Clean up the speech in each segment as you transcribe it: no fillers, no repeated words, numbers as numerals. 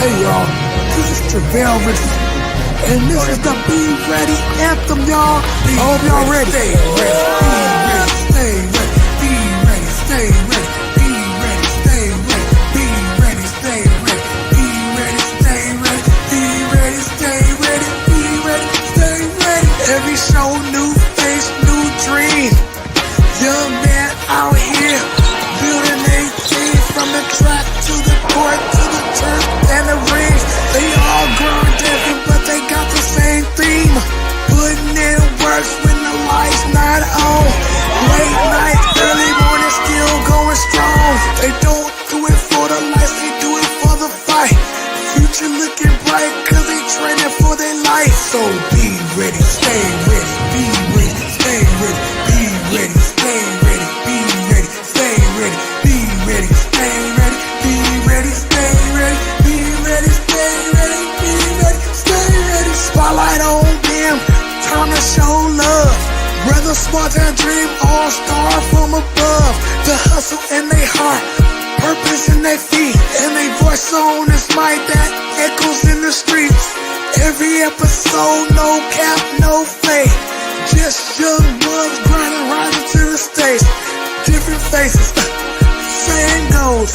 Hey y'all, this is Theron West II, and this is the Be Ready anthem, y'all. I hope y'all ready. Stay ready, be ready, stay ready, be ready, stay ready, be ready, stay ready, be ready, stay ready, be ready, stay ready, be ready, stay ready. Every show, new face, new dream. Young man out here building a team from the track to the court to the turf and the rings. They all grown different, but they got the same theme. Putting in work when the lights not on. Late night, early morning, still going strong. They don't do it for the lights, they do it for the fight. Future looking bright, cause they training for their life. So be ready, stay ready, be ready, stay ready, be ready, stay ready, be ready, stay ready, be ready, stay ready, be ready, stay ready, be ready, stay ready, be ready, stay ready. Spotlight on them, time to show love. Brother smart and dream, all star from above. The hustle in their heart, purpose in their feet, and they voice on this mic that echoes in the streets. Every episode, no cap, no fake. Just young ones grinding, rising to the stage. Different faces, same goals.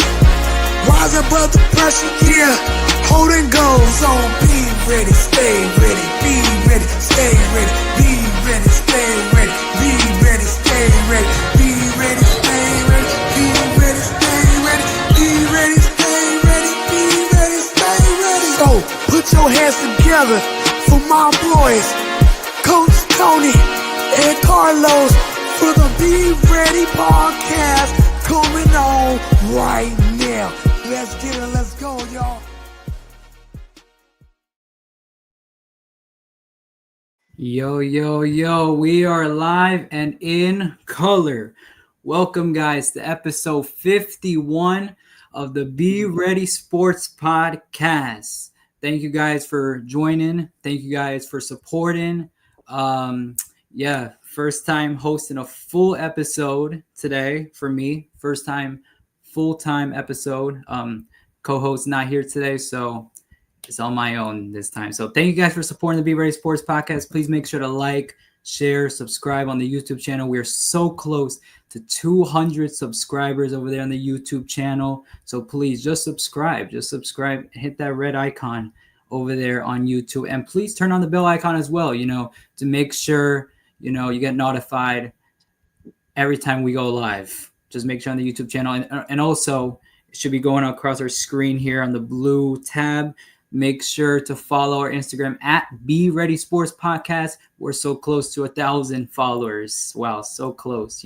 Rise above the pressure, yeah, holding goals. So be ready, stay ready, be ready, stay ready, be ready, stay ready, be ready, stay ready, be ready, stay ready, be ready, stay ready, be ready, stay ready, be ready, stay ready. So put your hands together for my boys, Coach Tony and Carlos, for the Be Ready podcast coming on right now. Let's get it, let's go, y'all. Yo, we are live and in color. Welcome, guys, to episode 51 of the Be Ready Sports Podcast. Thank you guys for joining. Thank you guys for supporting. First time hosting a full episode today for me. First time full-time episode. Co-host not here today, so it's on my own this time. So thank you guys for supporting the Be Ready Sports Podcast. Please make sure to like, share, subscribe on the YouTube channel. We are so close to 200 subscribers over there on the YouTube channel. So please just subscribe. Hit that red icon over there on YouTube. And please turn on the bell icon as well, to make sure, you get notified every time we go live. Just make sure on the YouTube channel. And also, it should be going across our screen here on the blue tab. Make sure to follow our Instagram at Be Ready Sports Podcast. We're so close to 1,000 followers. Wow, so close,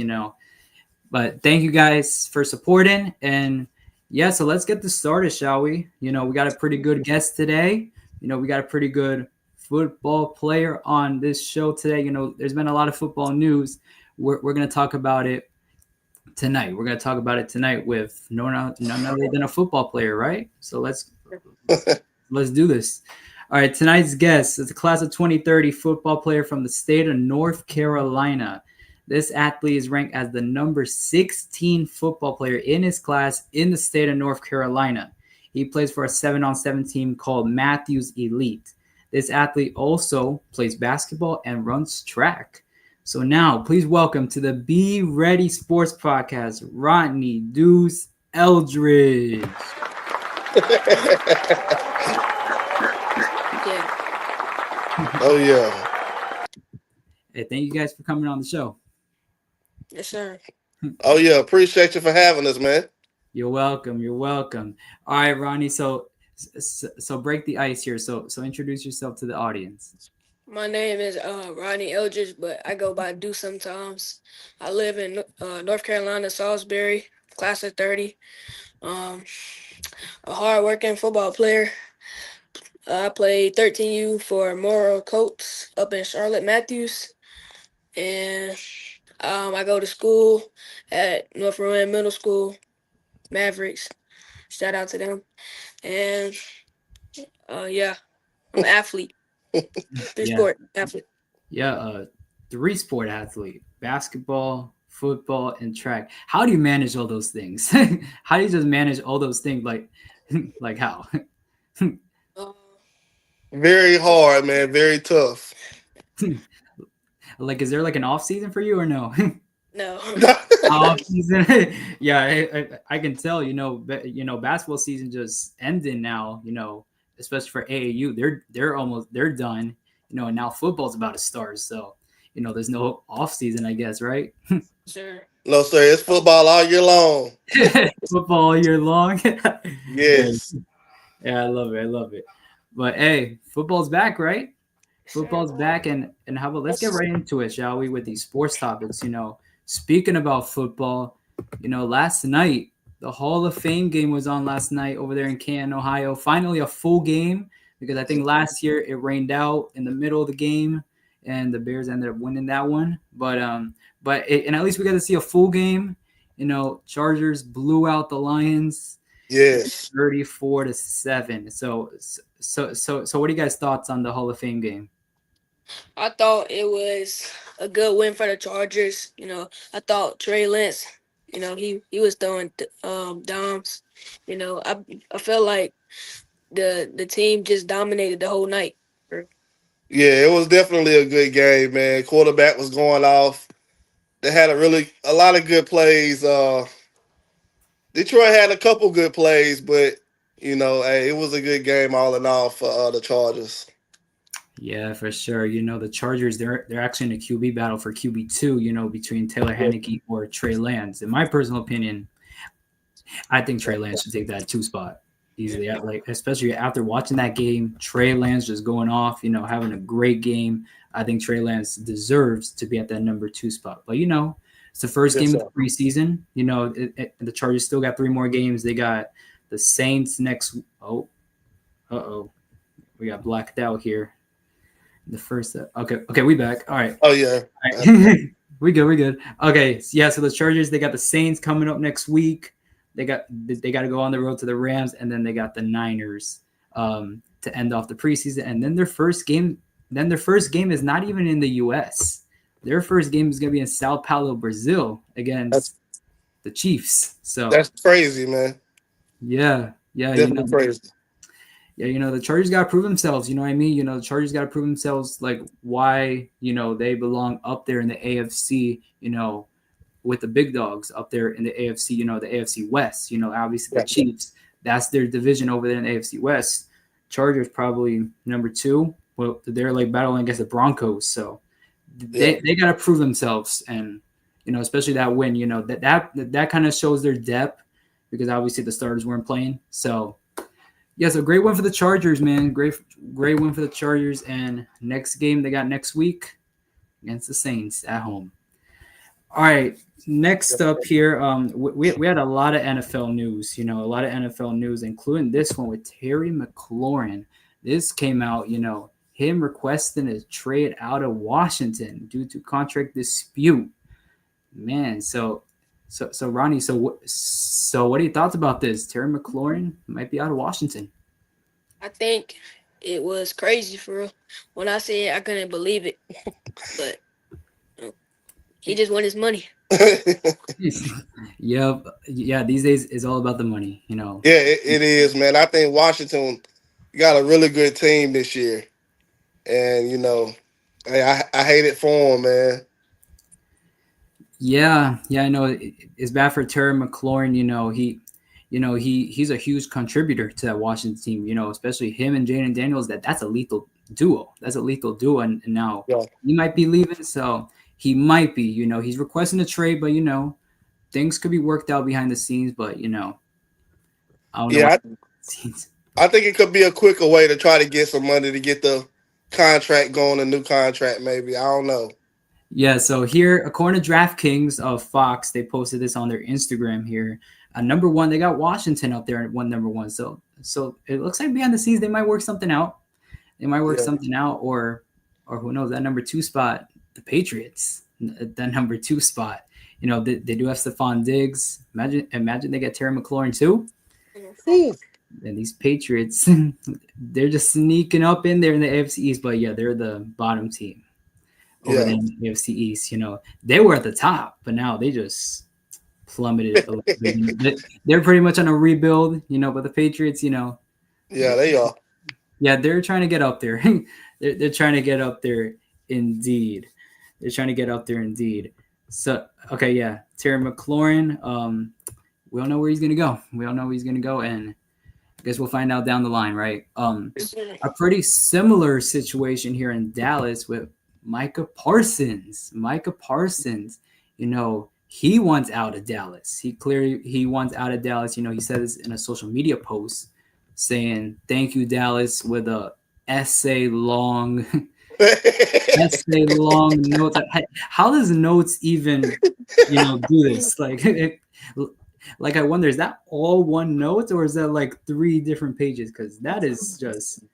But thank you guys for supporting. And yeah, so let's get this started, shall we? We got a pretty good guest today. We got a pretty good football player on this show today. There's been a lot of football news. We're going to talk about it tonight. We're going to talk about it tonight with none other than a football player, right? So let's do this. All right, tonight's guest is a class of 2030 football player from the state of North Carolina. This athlete is ranked as the number 16 football player in his class in the state of North Carolina. He plays for a 7-on-7 team called Matthews Elite. This athlete also plays basketball and runs track. So now, please welcome to the Be Ready Sports Podcast, Rodney Deuce Eldridge. Oh, yeah. Hey, thank you guys for coming on the show. Yes, sir. Oh, yeah. Appreciate you for having us, man. You're welcome. All right, Ronnie. So break the ice here. So introduce yourself to the audience. My name is Rodney Eldridge, but I go by Deuce sometimes. I live in North Carolina, Salisbury, class of 30. A hard-working football player. I played 13U for Morrow Colts up in Charlotte Matthews. And I go to school at North Rowan Middle School, Mavericks. Shout out to them. And, I'm an athlete. Three-sport athlete. Yeah, three-sport athlete. Basketball, football, and track. How do you manage all those things? How do you just manage all those things? Like how? Uh, Very hard, man. Very tough. Like, is there like an off season for you or no? no. Off season, yeah, I can tell. Basketball season just ending now. Especially for AAU, they're done. And now football's about to start. So, there's no off season, I guess, right? Sure. No, sir. It's football all year long. Football all year long. Yeah, Yes. yeah, I love it. I love it. But hey, football's back, right? Football's Sure. back, and how about let's get right into it, shall we? With these sports topics, speaking about football, last night the Hall of Fame game was on last night over there in Canton, Ohio. Finally, a full game because I think last year it rained out in the middle of the game, and the Bears ended up winning that one. And at least we got to see a full game. Chargers blew out the Lions. Yes. 34-7. So what are you guys' thoughts on the Hall of Fame game? I thought it was a good win for the Chargers. I thought Trey Lance, he was throwing bombs. I felt like the team just dominated the whole night. Yeah, it was definitely a good game, man. Quarterback was going off. They had a lot of good plays. Detroit had a couple good plays, but hey, it was a good game all in all for the Chargers. Yeah, for sure. The Chargers, they're actually in a QB battle for QB2, between Taylor Heinicke or Trey Lance. In my personal opinion, I think Trey Lance should take that 2 spot easily. Like, especially after watching that game, Trey Lance just going off, having a great game. I think Trey Lance deserves to be at that number 2 spot. But it's the first game of the preseason. The Chargers still got 3 more games. They got the Saints next. We got blacked out here. The first. Okay, we back. All right. Oh yeah. All right. We good. Okay, yeah. So the Chargers, they got the Saints coming up next week. They got to go on the road to the Rams, and then they got the Niners to end off the preseason. And then their first game is not even in the U.S. Their first game is going to be in Sao Paulo, Brazil, against the Chiefs. So that's crazy, man. Yeah. Definitely crazy. Yeah, the Chargers got to prove themselves. You know what I mean? The Chargers got to prove themselves, like why, they belong up there in the AFC, with the big dogs up there in the AFC, the AFC West. Obviously the Chiefs, that's their division over there in the AFC West. Chargers probably number 2. Well, they're like battling against the Broncos. So they got to prove themselves. And, especially that win, that kind of shows their depth because obviously the starters weren't playing. So, yeah, so great win for the Chargers, man. Great win for the Chargers. And next game they got next week against the Saints at home. All right, next up here, we had a lot of NFL news, including this one with Terry McLaurin. This came out, him requesting a trade out of Washington due to contract dispute. Man, so Ronnie, so what are your thoughts about this? Terry McLaurin might be out of Washington. I think it was crazy for real. When I say it, I couldn't believe it. But he just won his money. Yeah, these days it's all about the money, Yeah, it is, man. I think Washington got a really good team this year. And, I hate it for him, man. Yeah, I know it's bad for Terry McLaurin. He's a huge contributor to that Washington team. Especially him and Jaden Daniels. That's a lethal duo. And now he might be leaving, so he might be. He's requesting a trade, but things could be worked out behind the scenes. But I don't know. Yeah, I think it could be a quicker way to try to get some money to get the contract going, a new contract, maybe. I don't know. Yeah, so here, according to DraftKings of Fox, they posted this on their Instagram here. Number 1, they got Washington up there at number 1. So it looks like behind the scenes they might work something out. Or who knows, that number 2 spot, the Patriots, that number 2 spot. They do have Stephon Diggs. Imagine they get Terry McLaurin too. And these Patriots, they're just sneaking up in there in the AFC East. But yeah, they're the bottom team. Over there in the AFC East, they were at the top, but now they just plummeted a little bit. They're pretty much on a rebuild, but the Patriots, Yeah, they are. Yeah, they're trying to get up there. They're trying to get up there indeed. They're trying to get up there indeed. So okay, yeah, Terry McLaurin. We don't know where he's gonna go. We don't know where he's gonna go, and I guess we'll find out down the line, right? A pretty similar situation here in Dallas with Micah Parsons. Micah Parsons, he wants out of Dallas. He wants out of Dallas. He said this in a social media post saying, "Thank you, Dallas," with a essay long essay long notes. How does notes even do this? Like I wonder, is that all one note or is that like 3 different pages? Because that is just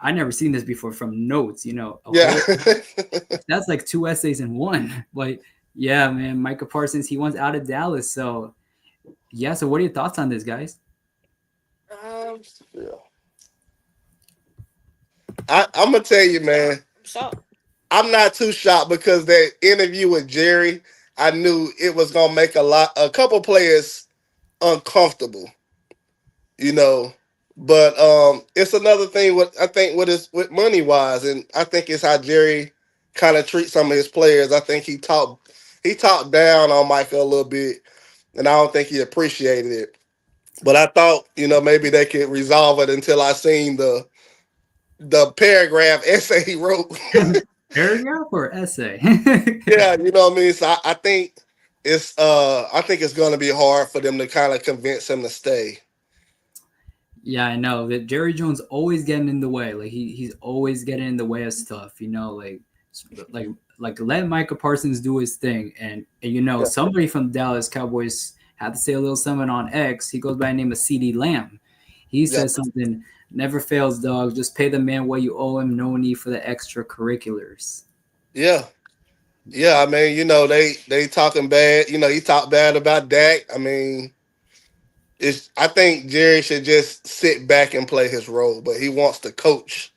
I never seen this before from notes. Yeah. That's like 2 essays in one. But yeah, man, Micah Parsons, he wants out of Dallas. So yeah, so what are your thoughts on this, guys? Yeah. I'm gonna tell you, man. I'm not too shocked because that interview with Jerry, I knew it was gonna make a couple players uncomfortable, you know. But it's another thing. With money wise, and I think it's how Jerry kind of treats some of his players. I think he talked down on Micah a little bit, and I don't think he appreciated it. But I thought, maybe they could resolve it until I seen the paragraph essay he wrote. Paragraph or essay? Yeah, you know what I mean. So I think it's going to be hard for them to kind of convince him to stay. Yeah, I know that Jerry Jones always getting in the way. Like he's always getting in the way of stuff. Like let Micah Parsons do his thing, and Yeah. somebody from Dallas Cowboys had to say a little something on X. He goes by the name of CD Lamb. He Yeah. says something: "Never fails, dog. Just pay the man what you owe him. No need for the extracurriculars." Yeah. Yeah, I mean, they talking bad. He talked bad about Dak. I mean, I think Jerry should just sit back and play his role, but he wants to coach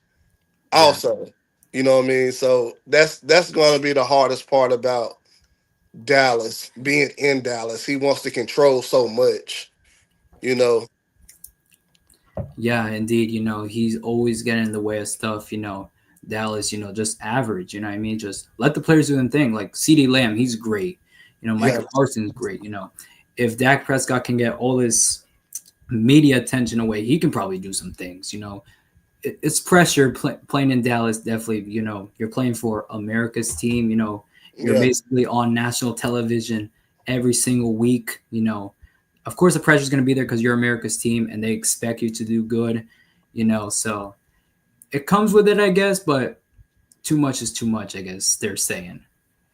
Yeah. also. You know what I mean? So that's going to be the hardest part about Dallas, being in Dallas. He wants to control so much. You know. Yeah, indeed. He's always getting in the way of stuff. Dallas, just average. You know what I mean? Just let the players do their thing. Like CD Lamb, he's great. Micah Yeah. Parsons, great. If Dak Prescott can get all this media attention away, he can probably do some things. It's pressure playing in Dallas. Definitely, you're playing for America's team. You're Yeah. basically on national television every single week. Of course, the pressure is going to be there because you're America's team and they expect you to do good. So it comes with it, I guess. But too much is too much, I guess they're saying.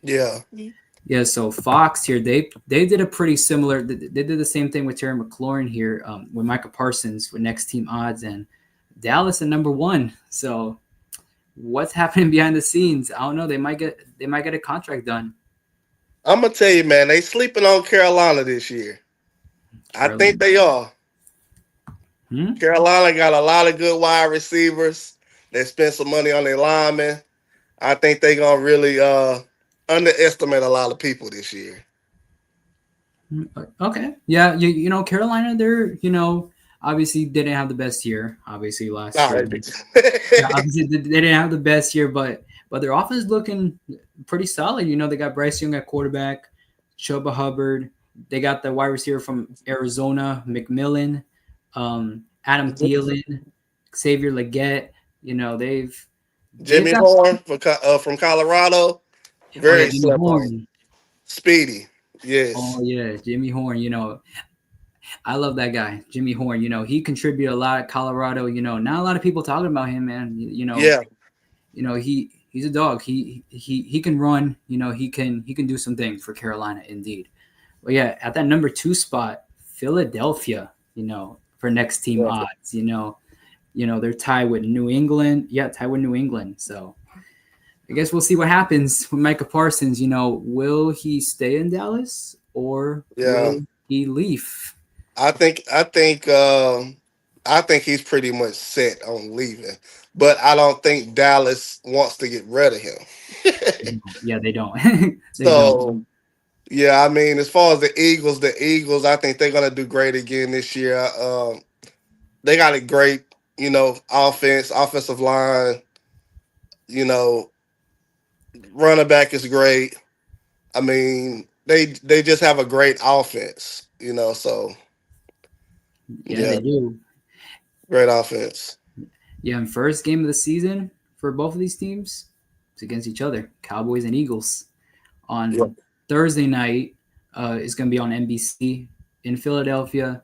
Yeah. Yeah, so Fox here, they did a pretty similar. They did the same thing with Terry McLaurin here with Micah Parsons with next team odds and Dallas at number 1. So what's happening behind the scenes? I don't know. They might get a contract done. I'm gonna tell you, man, they sleeping on Carolina this year. I think they are. Carolina got a lot of good wide receivers. They spent some money on their linemen. I think they're gonna really underestimate a lot of people this year. Okay. Yeah, Carolina, they're, obviously they didn't have the best year, obviously last year. Yeah, obviously they didn't have the best year, but their offense is looking pretty solid. They got Bryce Young at quarterback, Chuba Hubbard. They got the wide receiver from Arizona, McMillan, Adam Thielen, Xavier Legette. They've Jimmy got Horn from Colorado, very Jimmy slept on. Horn. Speedy, yes. Oh yeah, Jimmy Horn. I love that guy, Jimmy Horn. He contributed a lot at Colorado. Not a lot of people talking about him, man. Yeah, he's a dog. He can run. He can do some things for Carolina, indeed. But yeah, at that number 2 spot, Philadelphia. For next team odds. They're tied with New England. Yeah, tied with New England. So I guess we'll see what happens with Micah Parsons. Will he stay in Dallas or will he leave? I think he's pretty much set on leaving, but I don't think Dallas wants to get rid of him. Yeah, they don't. Don't. Yeah, I mean, as far as the Eagles, I think they're gonna do great again this year. They got a great offense, offensive line, you know, running back is great. I mean, they just have a great offense, so Yeah, they yeah, do. great offense. Yeah, and first game of the season for both of these teams, it's against each other, Cowboys and Eagles. Yeah. On Thursday night, it's going to be on NBC in Philadelphia.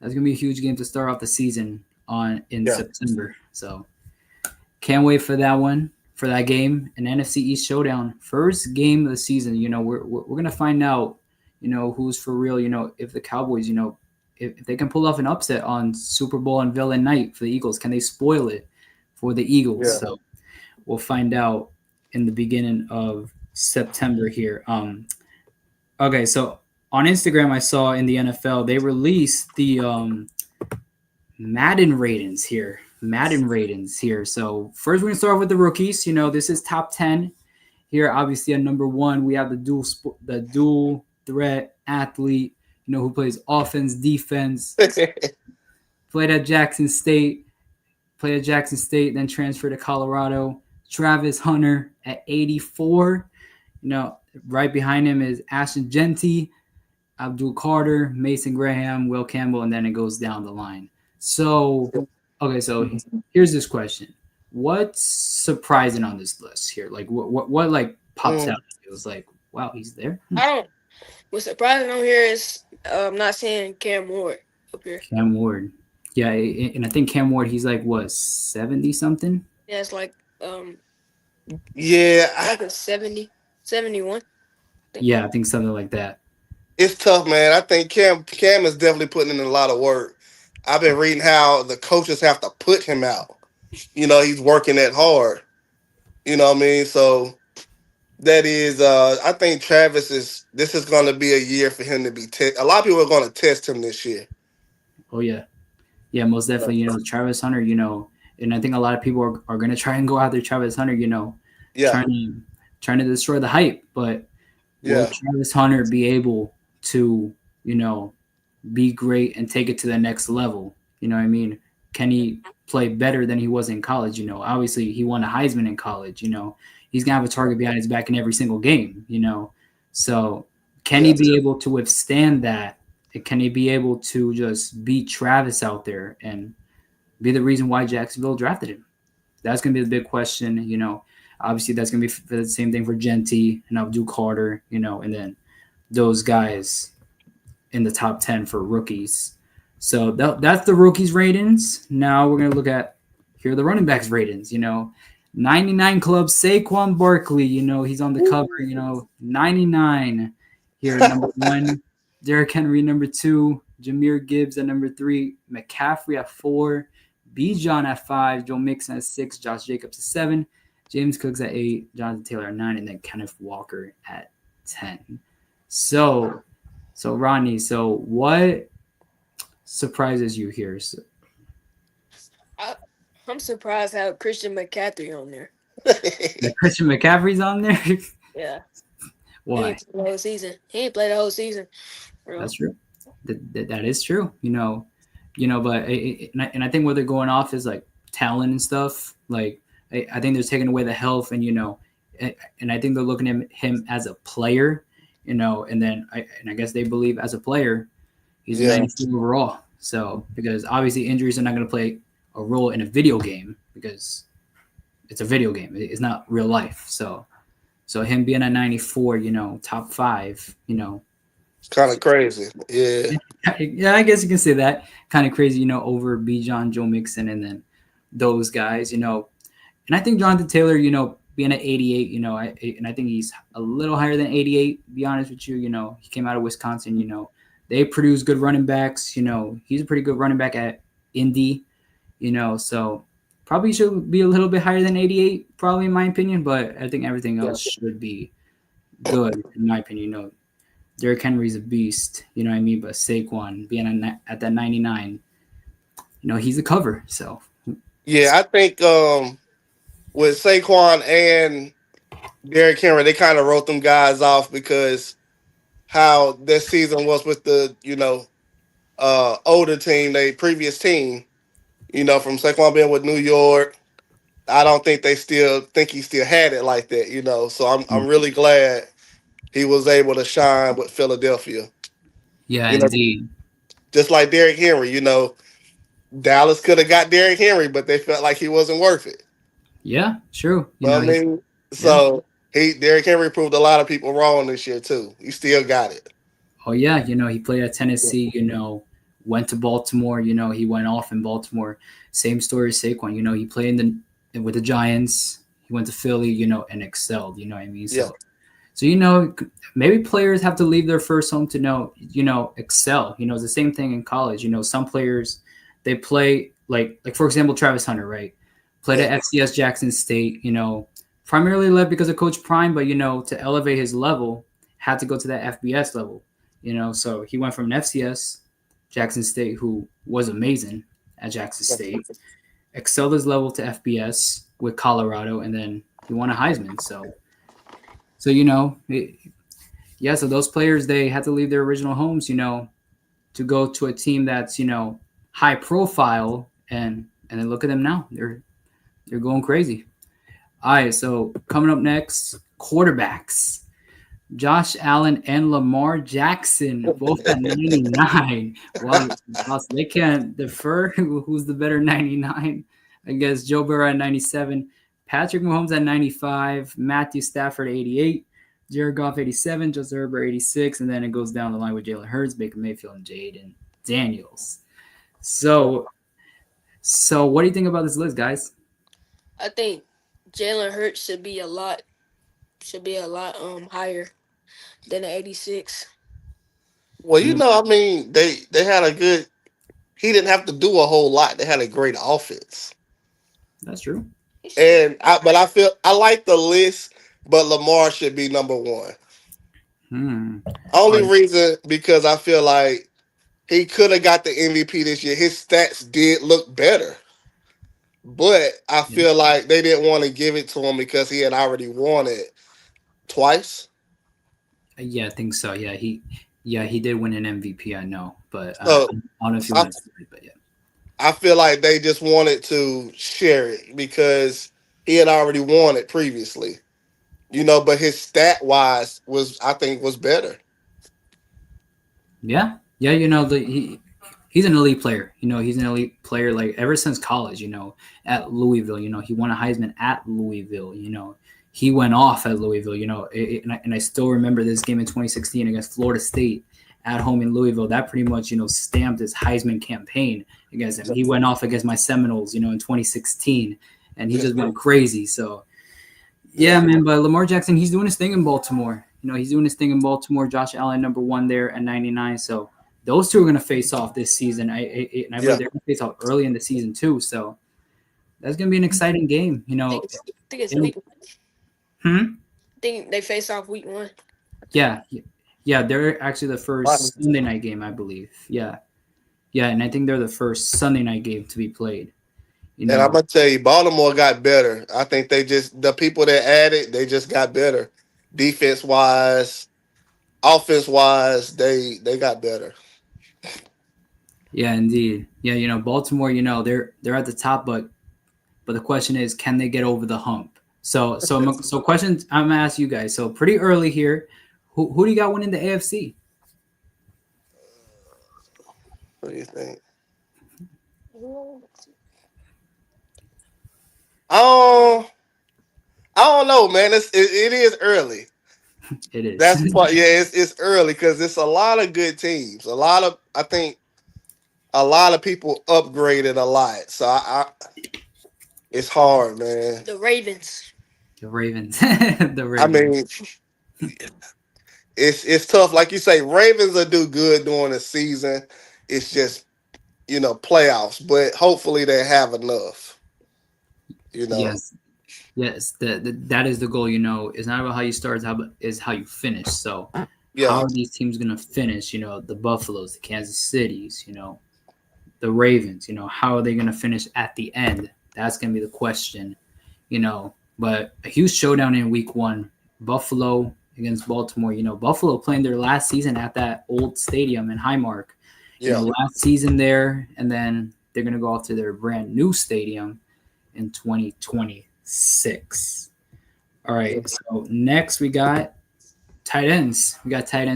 That's going to be a huge game to start off the season in Yeah. September. So can't wait for that one, for that game, an NFC East showdown. First game of the season, we're going to find out, who's for real, if the Cowboys, if they can pull off an upset on Super Bowl and Villain Night for the Eagles, can they spoil it for the Eagles? Yeah. So we'll find out in the beginning of September here. Okay, so on Instagram, I saw in the NFL they released the Madden ratings here. So first, we're gonna start with the rookies. This is top 10 here. Obviously, at number 1, we have the dual threat athlete. Who plays offense, defense. Played at Jackson State. Then transferred to Colorado. Travis Hunter at 84. Right behind him is Ashton Genty, Abdul Carter, Mason Graham, Will Campbell, and then it goes down the line. So, okay, so here's this question: what's surprising on this list here? Like, what like pops out? It was like, wow, he's there. What's surprising on here is I'm not seeing Cam Ward up here. Cam Ward, yeah, and I think Cam Ward, he's like what 70 something. Yeah, it's like Yeah, like a 70, 71. Yeah, I think something like that. it's tough, man. I think Cam is definitely putting in a lot of work. I've been reading how the coaches have to put him out. He's working that hard. You know what I mean? So that is, I think this is going to be a year for him to be a lot of people are going to test him this year. Oh yeah, most definitely. Travis Hunter. And I think a lot of people are going to try and go after Travis Hunter. Yeah. Trying to destroy the hype, but will Travis Hunter be able to, be great and take it to the next level? You know what I mean? Can he play better than he was in college? Obviously he won a Heisman in college. He's gonna have a target behind his back in every single game. So can he be able to withstand that? Can he be able to just beat Travis out there and be the reason why Jacksonville drafted him? That's gonna be the big question. Obviously that's gonna be the same thing for Genty and Abdul Carter. And then those guys in the top 10 for rookies. So that's the rookies ratings. Now we're going to look at here are the running backs ratings. 99 Club, Saquon Barkley, he's on the cover, 99 here. Number 1, Derrick Henry, number 2, Jahmyr Gibbs at number 3, McCaffrey at 4, Bijan at 5, Joe Mixon at 6, Josh Jacobs at 7, James Cooks at 8, Jonathan Taylor at 9, and then Kenneth Walker at 10. So Rodney, what surprises you here? I'm surprised how Christian McCaffrey on there. Christian McCaffrey's on there? Yeah. Why? He ain't played the whole season. Bro. That's true. That is true. But and I think what they're going off is like talent and stuff. Like I think they're taking away the health and and I think they're looking at him as a player. And then I guess they believe as a player, he's 92 overall. So because obviously injuries are not going to play a role in a video game because it's a video game. It's not real life. So him being at 94, top 5, it's kind of crazy. Yeah. Yeah, I guess you can say that. Kind of crazy, over Bijan, Joe Mixon, and then those guys, And I think Jonathan Taylor, being at 88, and I think he's a little higher than 88, to be honest with you. He came out of Wisconsin, they produce good running backs. He's a pretty good running back at Indy, so probably should be a little bit higher than 88, probably in my opinion, but I think everything else should be good, in my opinion. Derrick Henry's a beast, you know what I mean? But Saquon being at that 99, he's a cover, so. Yeah, I think with Saquon and Derrick Henry, they kind of wrote them guys off because how this season was with the older team, the previous team. From Saquon being with New York, I don't think they still think he still had it like that. So I'm really glad he was able to shine with Philadelphia. Yeah, You know, indeed. just like Derrick Henry. Dallas could have got Derrick Henry, but they felt like he wasn't worth it. Yeah, true. Well, I mean, Yeah. so Derrick Henry proved a lot of people wrong this year too. He still got it. Oh yeah, he played at Tennessee. Went to Baltimore. He went off in Baltimore. Same story as Saquon. He played with the Giants. He went to Philly. And excelled. You know what I mean? Yeah. So maybe players have to leave their first home to excel. It's the same thing in college. Some players they play like for example Travis Hunter, right? Played at FCS Jackson State. Primarily led because of Coach Prime, but to elevate his level, had to go to that FBS level. So he went from an FCS Jackson State, who was amazing at Jackson State, excelled his level to FBS with Colorado, and then he won a Heisman. So so those players, they had to leave their original homes, to go to a team that's, high profile, and then look at them now. They're going crazy. All right, so coming up next, quarterbacks. Josh Allen and Lamar Jackson, both at 99. Well, they can't defer. Who's the better 99? I guess Joe Burrow at 97. Patrick Mahomes at 95. Matthew Stafford 88. Jared Goff 87. Justin Herbert 86. And then it goes down the line with Jalen Hurts, Baker Mayfield, and Jaden Daniels. So what do you think about this list, guys? I think Jalen Hurts should be a lot higher than the 86. Well, I mean, they had a good. He didn't have to do a whole lot. They had a great offense. That's true. But I feel I like the list, but Lamar should be number one. Only reason because I feel like he could have got the MVP this year. His stats did look better, but I feel like they didn't want to give it to him because he had already won it twice. Yeah, I think so. Yeah, he did win an MVP. I know, but I So, don't know if you want to say it, but yeah. I feel like they just wanted to share it because he had already won it previously. But his stat wise I think was better. Yeah. He's an elite player. He's an elite player like ever since college, at Louisville. He won a Heisman at Louisville. He went off at Louisville, and I still remember this game in 2016 against Florida State at home in Louisville. That pretty much, stamped his Heisman campaign against him. He went off against my Seminoles, in 2016, and he just went crazy. So, yeah, man, but Lamar Jackson, he's doing his thing in Baltimore. He's doing his thing in Baltimore. Josh Allen, number one there at 99. So those two are going to face off this season. I believe they're going to face off early in the season too. So that's going to be an exciting game. I think it's week 1. I think they face off week 1. Yeah, they're actually the first Sunday night game, I believe. Yeah, and I think they're the first Sunday night game to be played. And I'm gonna tell you, Baltimore got better. I think the people that added, they just got better. Defense wise, offense wise, they got better. Yeah, indeed. Yeah, Baltimore, they're at the top, but the question is, can they get over the hump? So questions I'm gonna ask you guys. So pretty early here, who do you got winning the AFC? What do you think? I don't know, man. It is early. It is. That's what. Yeah, it's early because it's a lot of good teams. I think a lot of people upgraded a lot. So it's hard, man. The Ravens. The Ravens. I mean, it's tough. Like you say, Ravens will do good during the season. It's just playoffs, but hopefully they have enough. Yes. That is the goal. It's not about how you start, it's how you finish. So how are these teams gonna finish? The Buffaloes, the Kansas Cities, the Ravens. How are they gonna finish at the end? That's gonna be the question. But a huge showdown in week 1, Buffalo against Baltimore. Buffalo playing their last season at that old stadium in Highmark. Last season there, and then they're going to go off to their brand new stadium in 2026. All right. So next we got tight ends.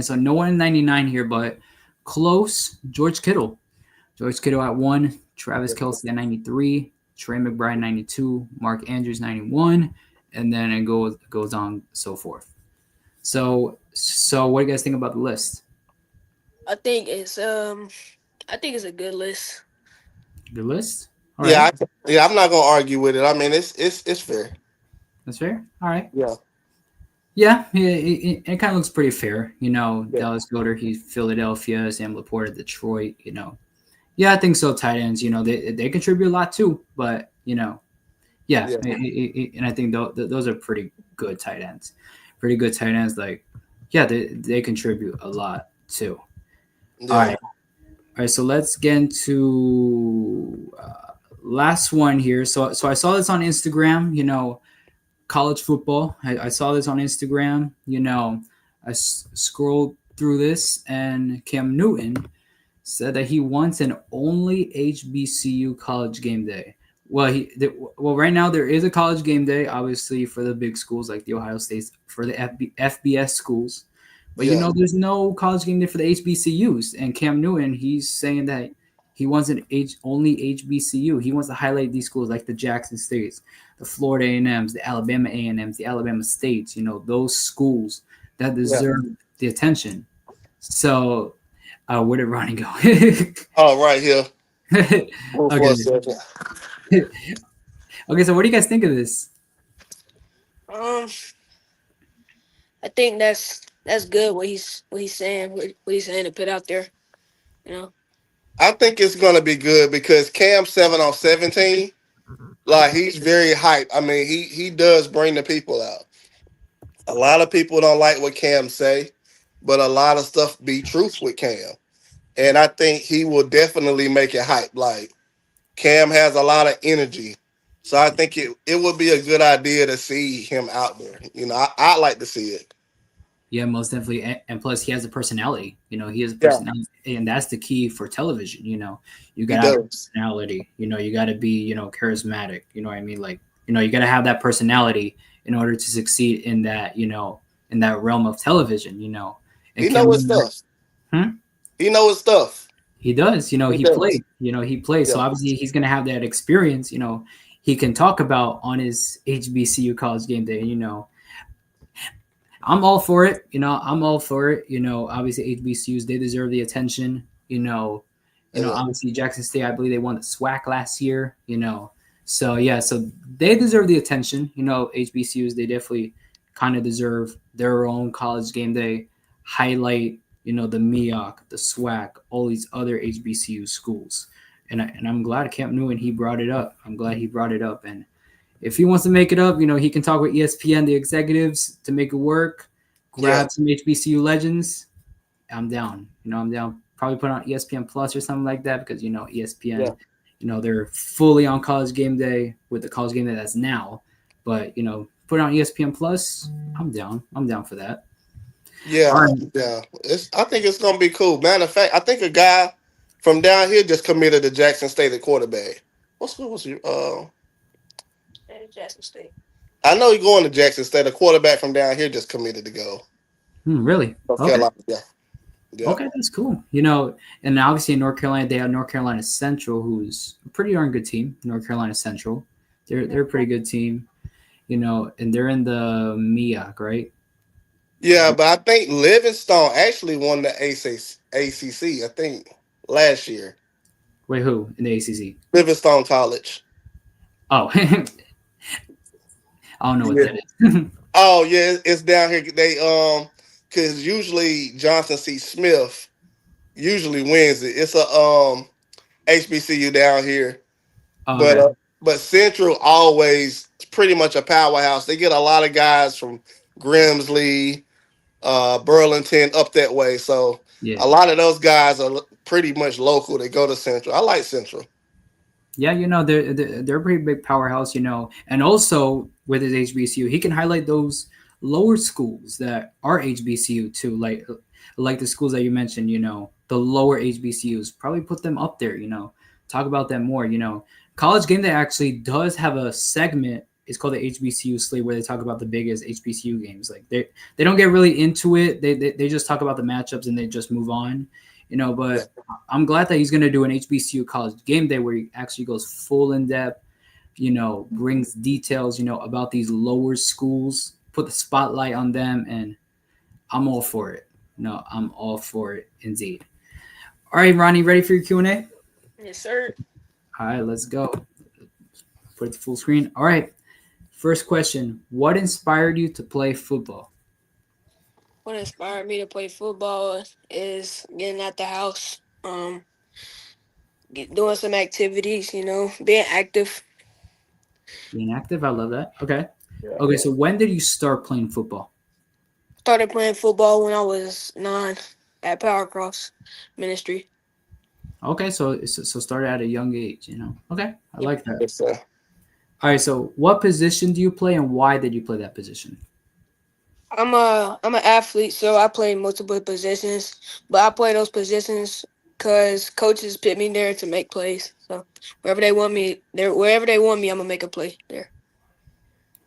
So no one in 99 here, but close. George Kittle at 1, Travis Kelce at 93, Trey McBride 92, Mark Andrews 91, and then it goes on so forth. So what do you guys think about the list? I think it's a good list. Good list. All Yeah, right. I'm not gonna argue with it. I mean, it's fair. That's fair. All right. Yeah. Yeah, it kind of looks pretty fair. Yeah. Dallas Goedert, he's Philadelphia, Sam Laporta, Detroit. Yeah, I think so. Tight ends, they contribute a lot too. But yeah. And I think those are pretty good tight ends. Pretty good tight ends. Like, yeah, they contribute a lot too. Yeah. All right. So let's get into last one here. So I saw this on Instagram. College football. I saw this on Instagram. I scrolled through this, and Cam Newton said that he wants an only HBCU college game day. Well, right now there is a college game day, obviously for the big schools like the Ohio States, for the FBS schools. But there's no college game day for the HBCUs. And Cam Newton, he's saying that he wants an only HBCU. He wants to highlight these schools like the Jackson States, the Florida A&Ms, the Alabama A&Ms, the Alabama States. Those schools that deserve the attention. So, where did Ronnie go? Oh, right here. Okay. Okay, so what do you guys think of this? I think that's good. What he's saying to put out there. I think it's gonna be good because Cam 7 on 17, like he's very hype. I mean, he does bring the people out. A lot of people don't like what Cam say, but a lot of stuff be truth with Cam. And I think he will definitely make it hype. Like Cam has a lot of energy. So I think it would be a good idea to see him out there. I like to see it. Yeah, most definitely. And plus, he has a personality. He has a personality, and that's the key for television. You got to have a personality. You got to be, charismatic. You know what I mean? Like, you got to have that personality in order to succeed in that, in that realm of television. And he knows his stuff. He knows his stuff. He does. He played. He plays. Yeah. So obviously, he's going to have that experience. He can talk about on his HBCU college game day. I'm all for it. Obviously HBCUs, they deserve the attention. Obviously Jackson State, I believe they won the SWAC last year. So they deserve the attention. HBCUs, they definitely kind of deserve their own college game day highlight. The MEAC, the SWAC, all these other HBCU schools, and I'm glad Cam Newton he brought it up. And if he wants to make it up, he can talk with ESPN, the executives, to make it work. Grab some HBCU legends. I'm down. I'm down. Probably put on ESPN Plus or something like that because ESPN, they're fully on college game day with the college game day that's now. But put on ESPN Plus. I'm down. I'm down for that. Yeah, yeah. I think it's gonna be cool. Matter of fact, I think a guy from down here just committed to Jackson State at quarterback. What school was he? Jackson State. I know he's going to Jackson State. A quarterback from down here just committed to go. Really? Okay. Yeah. Okay, that's cool. And obviously in North Carolina, they have North Carolina Central, who's a pretty darn good team. North Carolina Central, they're a pretty good team. And they're in the MEAC, right? Yeah, but I think Livingstone actually won the ACC. I think last year. Wait, who in the ACC? Livingstone College. Oh, I don't know what that is. Oh yeah, it's down here. They because usually Johnson C. Smith usually wins it. It's a HBCU down here, but Central always pretty much a powerhouse. They get a lot of guys from Grimsley, Burlington up that way. So a lot of those guys are pretty much local. They go to Central. I like Central. Yeah, they're a pretty big powerhouse, and also with his HBCU, he can highlight those lower schools that are HBCU too, like the schools that you mentioned, the lower HBCUs, probably put them up there, talk about them more. College Game Day actually does have a segment. It's called the HBCU Slate, where they talk about the biggest HBCU games. Like they don't get really into it. They just talk about the matchups and they just move on. But I'm glad that he's going to do an HBCU College Game Day where he actually goes full in depth. Brings details. About these lower schools, put the spotlight on them, and I'm all for it. I'm all for it indeed. All right, Ronnie, ready for your Q&A? Yes, sir. All right, let's go. Put it to full screen. All right. First question. What inspired you to play football? What inspired me to play football is getting out the house, doing some activities, being active. Being active. I love that. Okay. Yeah. Okay, so when did you start playing football? Started playing football when I was 9 at Power Cross Ministry. Okay, so started at a young age, Okay, I like that. Yes, sir. All right, so what position do you play and why did you play that position? I'm an athlete, so I play multiple positions, but I play those positions because coaches put me there to make plays. So wherever they want me, I'm gonna make a play there.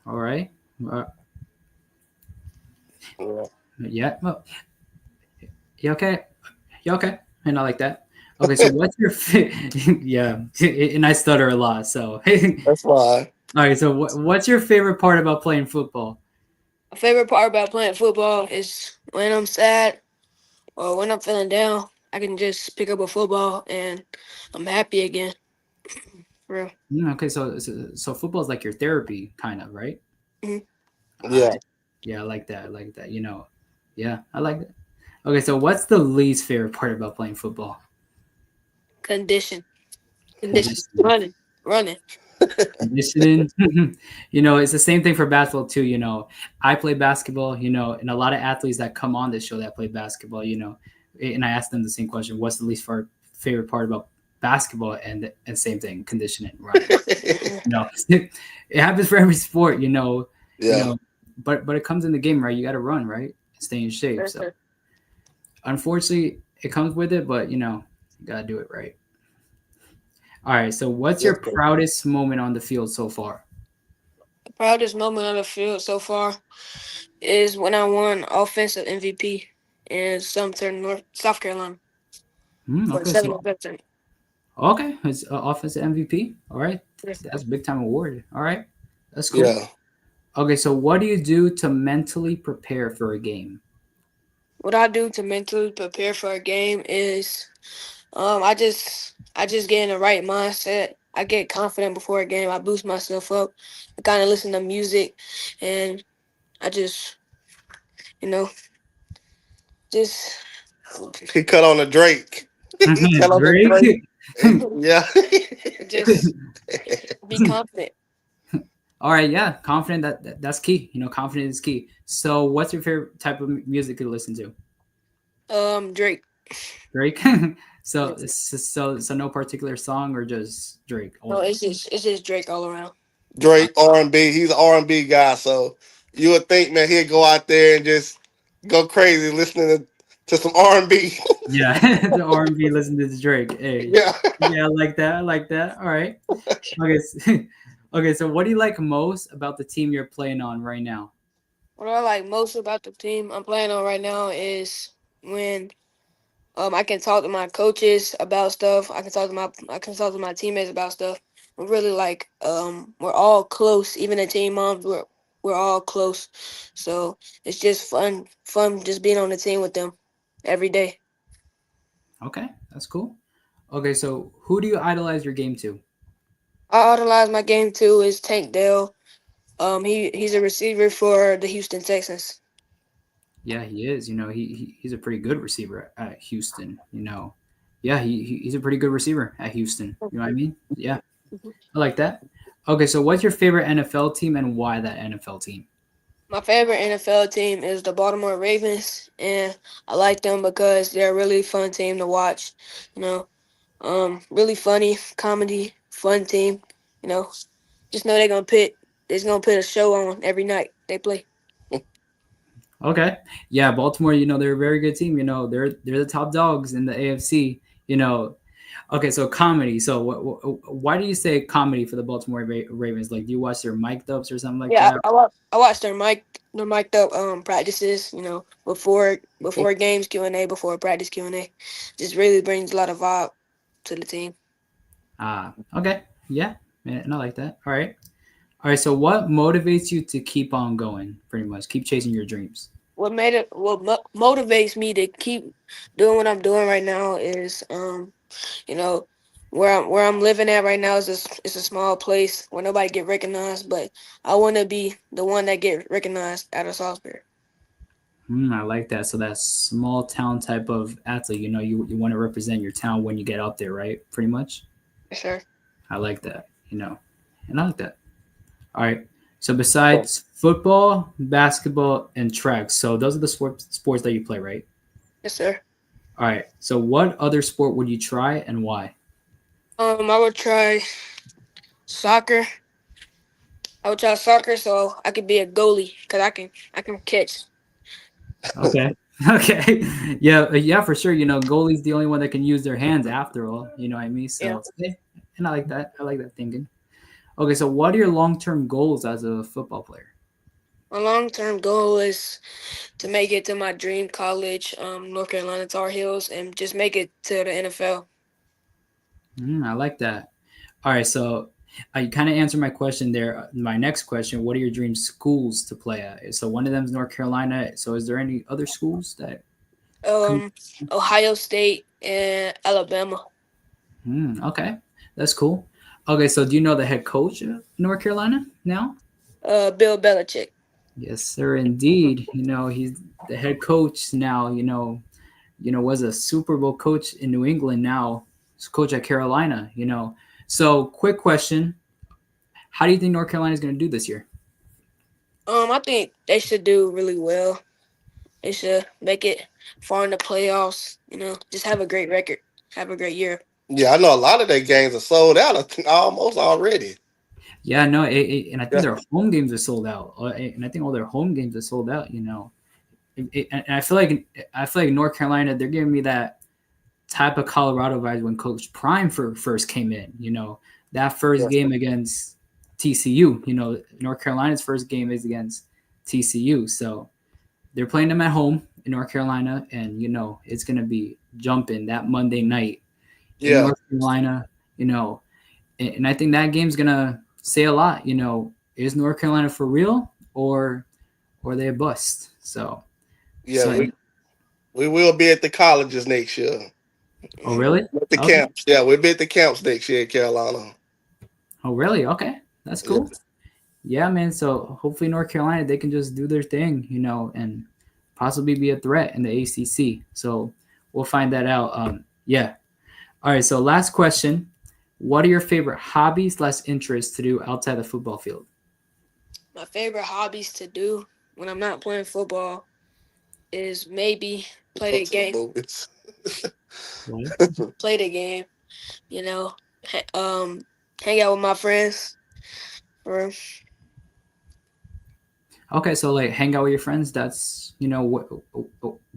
All right. Yeah. Yeah. Well, you okay? You okay? And I like that. Okay, so what's your yeah, and I stutter a lot, so That's fine. all right. So what's your favorite part about playing football? My favorite part about playing football is when I'm sad or when I'm feeling down, I can just pick up a football and I'm happy again. For real. Okay, so football is like your therapy, kind of, right? Mhm. Yeah. Yeah, I like that. I like that. Yeah, I like that. Okay, so what's the least favorite part about playing football? Condition. Conditioning. Running. Conditioning. It's the same thing for basketball too. I play basketball. And a lot of athletes that come on this show that play basketball. And I ask them the same question: what's the least favorite part about basketball? And same thing, conditioning. Running. It happens for every sport. Yeah. But it comes in the game, right? You got to run, right? Stay in shape. So unfortunately, it comes with it, but you got to do it right. All right. So what's your proudest moment on the field so far? The proudest moment on the field so far is when I won offensive MVP in Sumter, South Carolina. Okay. Okay. It's offensive MVP. All right. That's a big time award. All right. That's cool. Yeah. Okay. So what do you do to mentally prepare for a game? What I do to mentally prepare for a game is I just get in the right mindset. I get confident before a game. I boost myself up. I kind of listen to music, and I just, just He cut on the Drake. He cut on the Drake. Yeah. just be confident. All right, yeah, confident. That's key. Confidence is key. So, what's your favorite type of music to listen to? Drake. Drake. So no particular song or just Drake. No, it's just Drake all around. Drake R&B. He's an R&B guy, so you would think, man, he'd go out there and just go crazy listening to some R&B. Yeah, the R&B. Listen to Drake. Hey, Yeah. I like that. I like that. All right. Okay. Okay. So, what do you like most about the team you're playing on right now? What I like most about the team I'm playing on right now is when I can talk to my coaches about stuff. I can talk to my teammates about stuff. We're really we're all close. Even the team moms, we're all close. So it's just fun just being on the team with them every day. Okay, that's cool. Okay, so who do you idolize your game to? I idolize my game too is Tank Dell. He's a receiver for the Houston Texans. Yeah, he is. He's a pretty good receiver at Houston. Yeah, he's a pretty good receiver at Houston. You know what I mean? Yeah, I like that. Okay, so what's your favorite NFL team and why that NFL team? My favorite NFL team is the Baltimore Ravens, and I like them because they're a really fun team to watch. Really funny, comedy, fun team. Just know they're gonna put a show on every night they play. Okay, yeah, Baltimore. They're a very good team. They're the top dogs in the AFC. Okay, so comedy. So why do you say comedy for the Baltimore Ravens? Like, do you watch their mic'd ups or something like Yeah, that? I watched their mic'd up practices. You know, before games Q&A, before practice Q&A, just really brings a lot of vibe to the team. Okay, yeah, and I like that. All right. So what motivates you to keep on going? Pretty much, keep chasing your dreams. What motivates me to keep doing what I'm doing right now is you know, where I'm living at right now is it's a small place where nobody get recognized, but I want to be the one that get recognized out of Salisbury. I like that. So that small town type of athlete, you want to represent your town when you get up there, right? Pretty much. Yes, sir. I like that, and I like that. All right. So besides football, basketball, and track, so those are the sports that you play, right? Yes, sir. All right. So what other sport would you try and why? I would try soccer. I would try soccer so I could be a goalie because I can catch. Okay. Okay. Yeah. Yeah. For sure. Goalie's the only one that can use their hands after all. You know what I mean? Yeah. So, yeah, and I like that. I like that thinking. Okay. So, what are your long-term goals as a football player? My long term goal is to make it to my dream college, North Carolina Tar Heels, and just make it to the NFL. I like that. All right. So, you kind of answered my question there. My next question: what are your dream schools to play at? So, one of them is North Carolina. So, is there any other schools that? Um, Ohio State and Alabama. Okay, that's cool. Okay, so do you know the head coach of North Carolina now? Bill Belichick. Yes, sir, indeed. He's the head coach now. Was a Super Bowl coach in New England. Now he's coach at Carolina. So quick question: how do you think North Carolina is going to do this year? I think they should do really well. They should make it far in the playoffs. You know, just have a great record. Have a great year. Yeah, I know a lot of their games are sold out almost already. Yeah, no, and I think Yeah. their home games are sold out, and I think all their home games are sold out. And I feel like North Carolina, they're giving me that type of Colorado vibes when Coach Prime first came in. That first Yeah. game against TCU. North Carolina's first game is against TCU, so they're playing them at home in North Carolina, and it's gonna be jumping that Monday night in Yeah. North Carolina. And I think that game's gonna say a lot. Is North Carolina for real or are they a bust? So, Yeah, we will be at the colleges next year. oh really? At the Okay. camps. Yeah, we'll be at the camps next year in Carolina. Oh really? Okay, that's Yeah. cool. Yeah, man. So hopefully North Carolina they can just do their thing, and possibly be a threat in the ACC. So we'll find that out. Yeah. All right. So last question: what are your favorite hobbies/interests to do outside the football field? My favorite hobbies to do when I'm not playing football is maybe play Go the to the game. movies. Play the game. You know, hang out with my friends. Or Okay, so like hang out with your friends. That's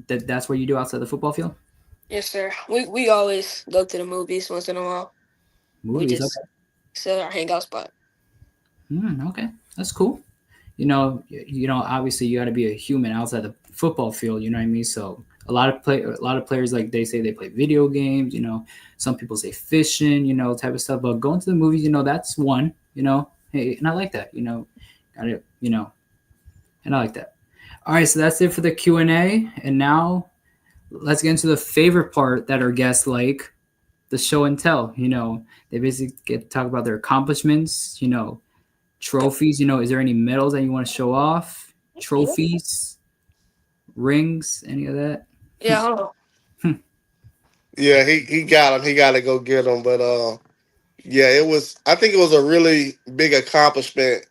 that's what you do outside the football field. yes, sir. We always go to the movies once in a while. We Movies. just Okay. set our hangout spot. Okay, that's cool. Obviously you got to be a human outside the football field. You know what I mean? So a lot of players like they say they play video games. Some people say fishing. Type of stuff. But going to the movies, that's one. Hey, and I like that. Got it. And I like that. All right, so that's it for the Q&A. And now let's get into the favorite part that our guests like, the show and tell. They basically get to talk about their accomplishments, trophies. Is there any medals that you want to show off? Trophies, rings, any of that? Yeah, hold on. Yeah, he got him. He got to go get him. But yeah, I think it was a really big accomplishment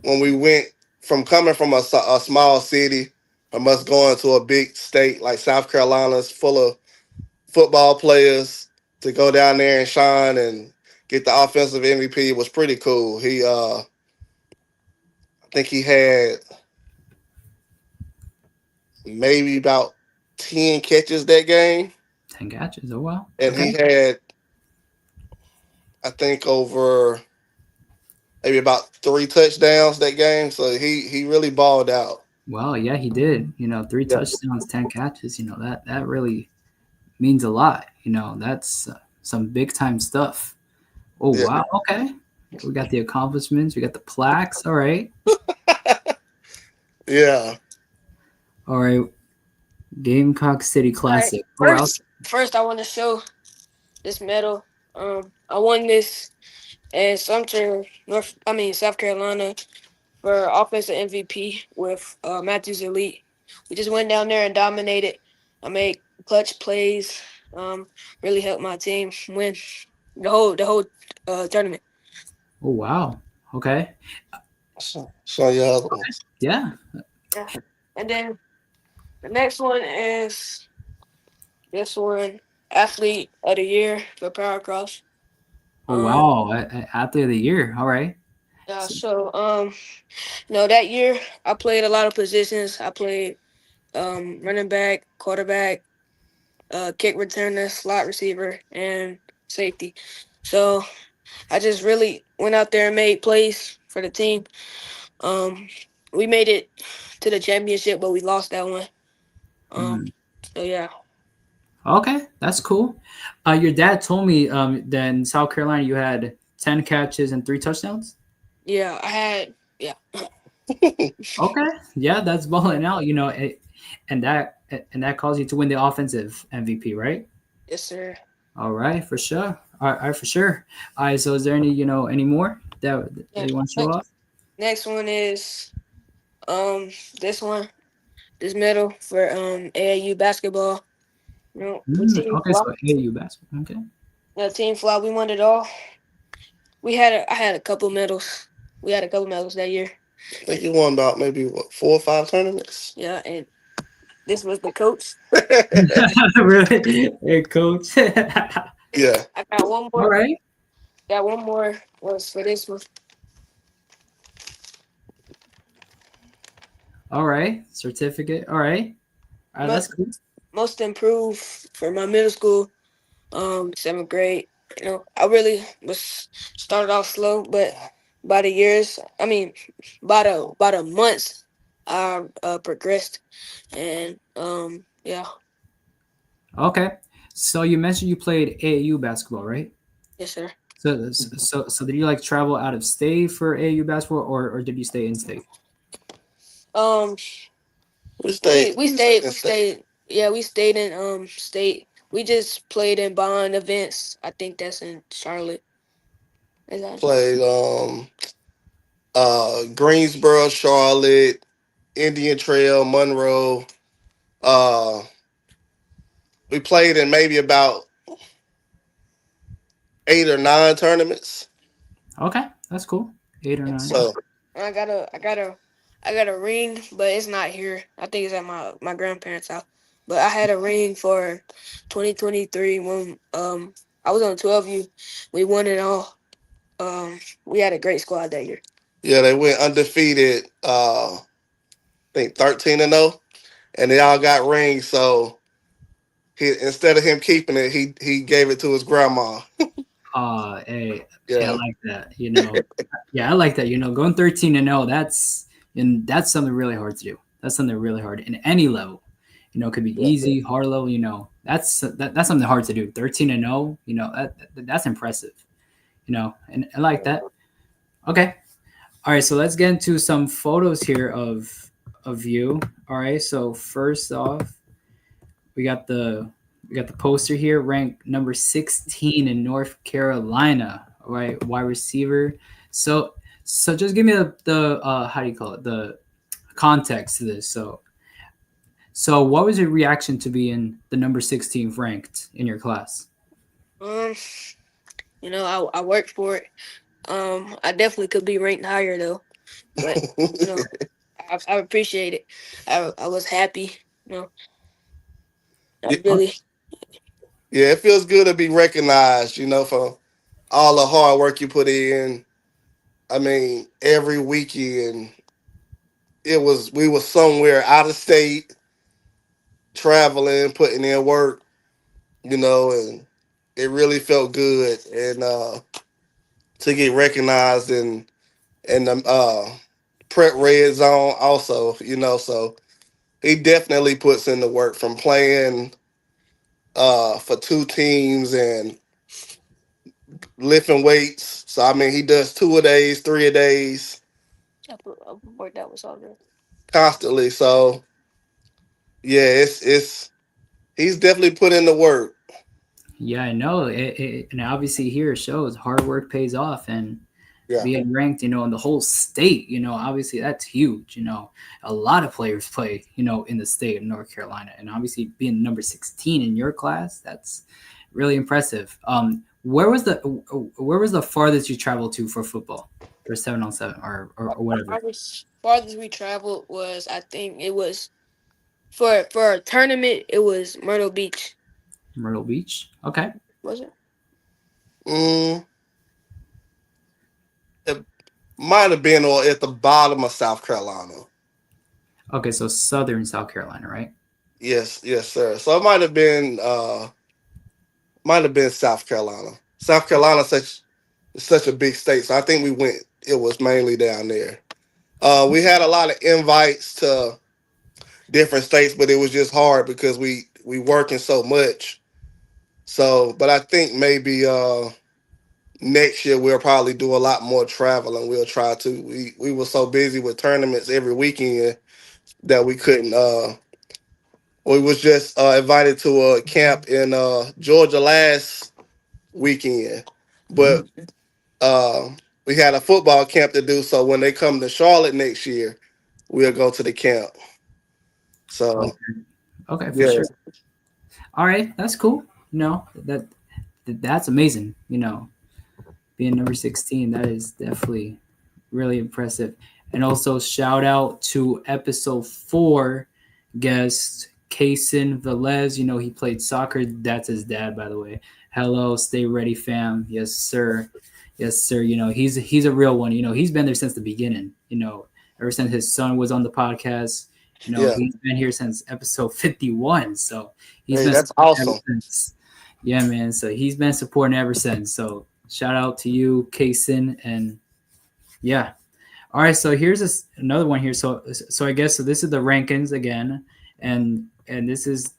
when we went from coming from a small city, from us going to a big state like South Carolina's full of football players, to go down there and shine and get the offensive MVP was pretty cool. I think he had maybe about 10 catches that game. 10 catches. Oh, wow. And Okay. he had I think over maybe about 3 touchdowns that game. So he really balled out. Well, yeah, he did. Three Yeah. touchdowns, 10 catches. That really means a lot. That's some big time stuff. Oh Yeah. wow, okay. We got the accomplishments. We got the plaques. All right, Yeah. all right. Gamecock City All right. Classic. Oh, wow. First, I want to show this medal. I won this in Sumter, South Carolina, for offensive MVP with Matthews Elite. We just went down there and dominated. I made clutch plays. Really helped my team win the whole tournament. Oh wow. Okay. So your other one. Yeah. Yeah. And then the next one is this one, Athlete of the Year for Powercross. Oh wow. Athlete of the year. All right. Yeah. So that year I played a lot of positions. I played running back, quarterback, kick returner, slot receiver, and safety. So I just really went out there and made plays for the team. Um, we made it to the championship, but we lost that one. Mm. So yeah, Okay, that's cool. Your dad told me that in South Carolina you had 10 catches and 3 touchdowns. yeah, I had yeah, Okay, yeah, that's balling out. And that caused you to win the offensive MVP, right? yes sir. All right, for sure. All right, for sure. All right, so is there any more that Yeah. you want to show off? Next one is this one, this medal for AAU basketball. We team Okay, flop. so AU basketball. Okay. Yeah, team flop. We won it all. I had a couple medals. We had a couple medals that year. I think you won about maybe what 4 or 5 tournaments. Yeah, and this was the coach. Really? Hey, coach. Yeah. I got one All more. right. Got one more was for this one. All right. Certificate. All right. All right. Mo- That's cool. Most improved for my middle school, 7th grade. I really was started off slow, but by the years, by the months, I progressed, and yeah, Okay. So you mentioned you played AAU basketball, right? yes sir. So did you like travel out of state for AAU basketball, or did you stay in state? Um, We stayed. we stayed, yeah, we stayed in state. We just played in bond events. I think that's in Charlotte. Is that in Charlotte? Played Greensboro, Charlotte, Indian Trail, Monroe. Uh, we played in maybe about 8 or 9 tournaments. Okay, that's cool. 8 or 9. So I got a ring, but it's not here. I think it's at my grandparents' house. But I had a ring for 2023 when I was on 12U. We won it all. We had a great squad that year. yeah, they went undefeated. I think 13-0, and they all got rings. So instead of him keeping it, he gave it to his grandma. Hey, I Yeah, like that. Yeah, I like that. Going 13-0, that's something really hard to do. That's something really hard in any level. It could be yeah, easy, hard level. That's something hard to do. 13-0. That's impressive. And I like that. Okay. All right. So let's get into some photos here of you. All right. So first off, we got the poster here, ranked number 16 in North Carolina. All right, wide receiver. So just give me the how do you call it, the context to this. So what was your reaction to being the number 16th ranked in your class? Um, I worked for it. I definitely could be ranked higher though, but you know, I appreciate it. I was happy. You know, I really. yeah. It feels good to be recognized. For all the hard work you put in. I mean, every weekend we was somewhere out of state, traveling, putting in work. And it really felt good. And to get recognized in the prep red zone also, so he definitely puts in the work from playing for two teams and lifting weights. So I mean he does 2 a days, 3 a days I worked out with all good. constantly. So yeah, it's he's definitely put in the work. Yeah, I know. And obviously here it shows hard work pays off, and Yeah. being ranked, in the whole state, obviously that's huge. A lot of players play, in the state of North Carolina, and obviously being number 16 in your class, that's really impressive. Where was the farthest you traveled to for football, for 7-on-7 or whatever? Farthest we traveled was, I think it was for a tournament. It was Myrtle Beach. Myrtle Beach. Okay. Was it? Mm, it might have been or at the bottom of South Carolina. Okay, so Southern South Carolina, right? Yes, sir. So it might have been South Carolina. South Carolina is such a big state, so I think we went. It was mainly down there. We had a lot of invites to different states, but it was just hard because we working so much. So, but I think maybe next year we'll probably do a lot more traveling. We'll try to. We were so busy with tournaments every weekend that we couldn't. We was just invited to a camp in Georgia last weekend, but uh, we had a football camp to do. So when they come to Charlotte next year, we'll go to the camp. So Okay, for yeah, sure. All right, that's cool. That's amazing. Being number 16, that is definitely really impressive. And also shout out to episode 4 guest Kaysen Velez. He played soccer. That's his dad, by the way. Hello, stay ready, fam. Yes, sir. Yes, sir. He's a real one. He's been there since the beginning. Ever since his son was on the podcast. yeah. He's been here since episode 51. So he's Hey, been that's supporting ever awesome. since. Yeah, man. So he's been supporting ever since. So shout out to you, Kaysen. And yeah. All right. So here's another one here. So I guess this is the rankings again. And this is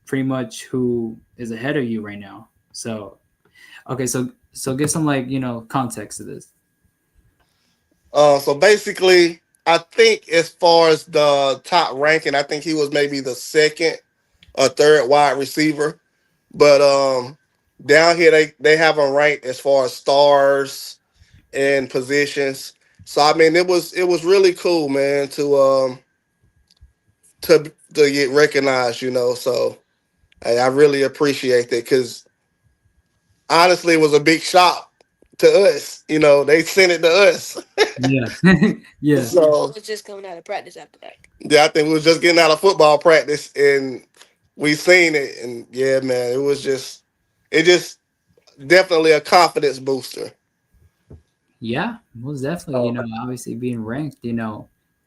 pretty much who is ahead of you right now. So, okay. So give some context to this. So basically, I think as far as the top ranking, I think he was maybe the second or third wide receiver. But down here they have him ranked as far as stars and positions. So I mean it was really cool, man, to get recognized, So hey, I really appreciate that because honestly it was a big shock to us. They sent it to us. Yeah. Yeah. So It was just coming out of practice after that. yeah, I think we was just getting out of football practice and we seen it, and yeah, man, it just definitely a confidence booster. Yeah, most definitely. Obviously being ranked,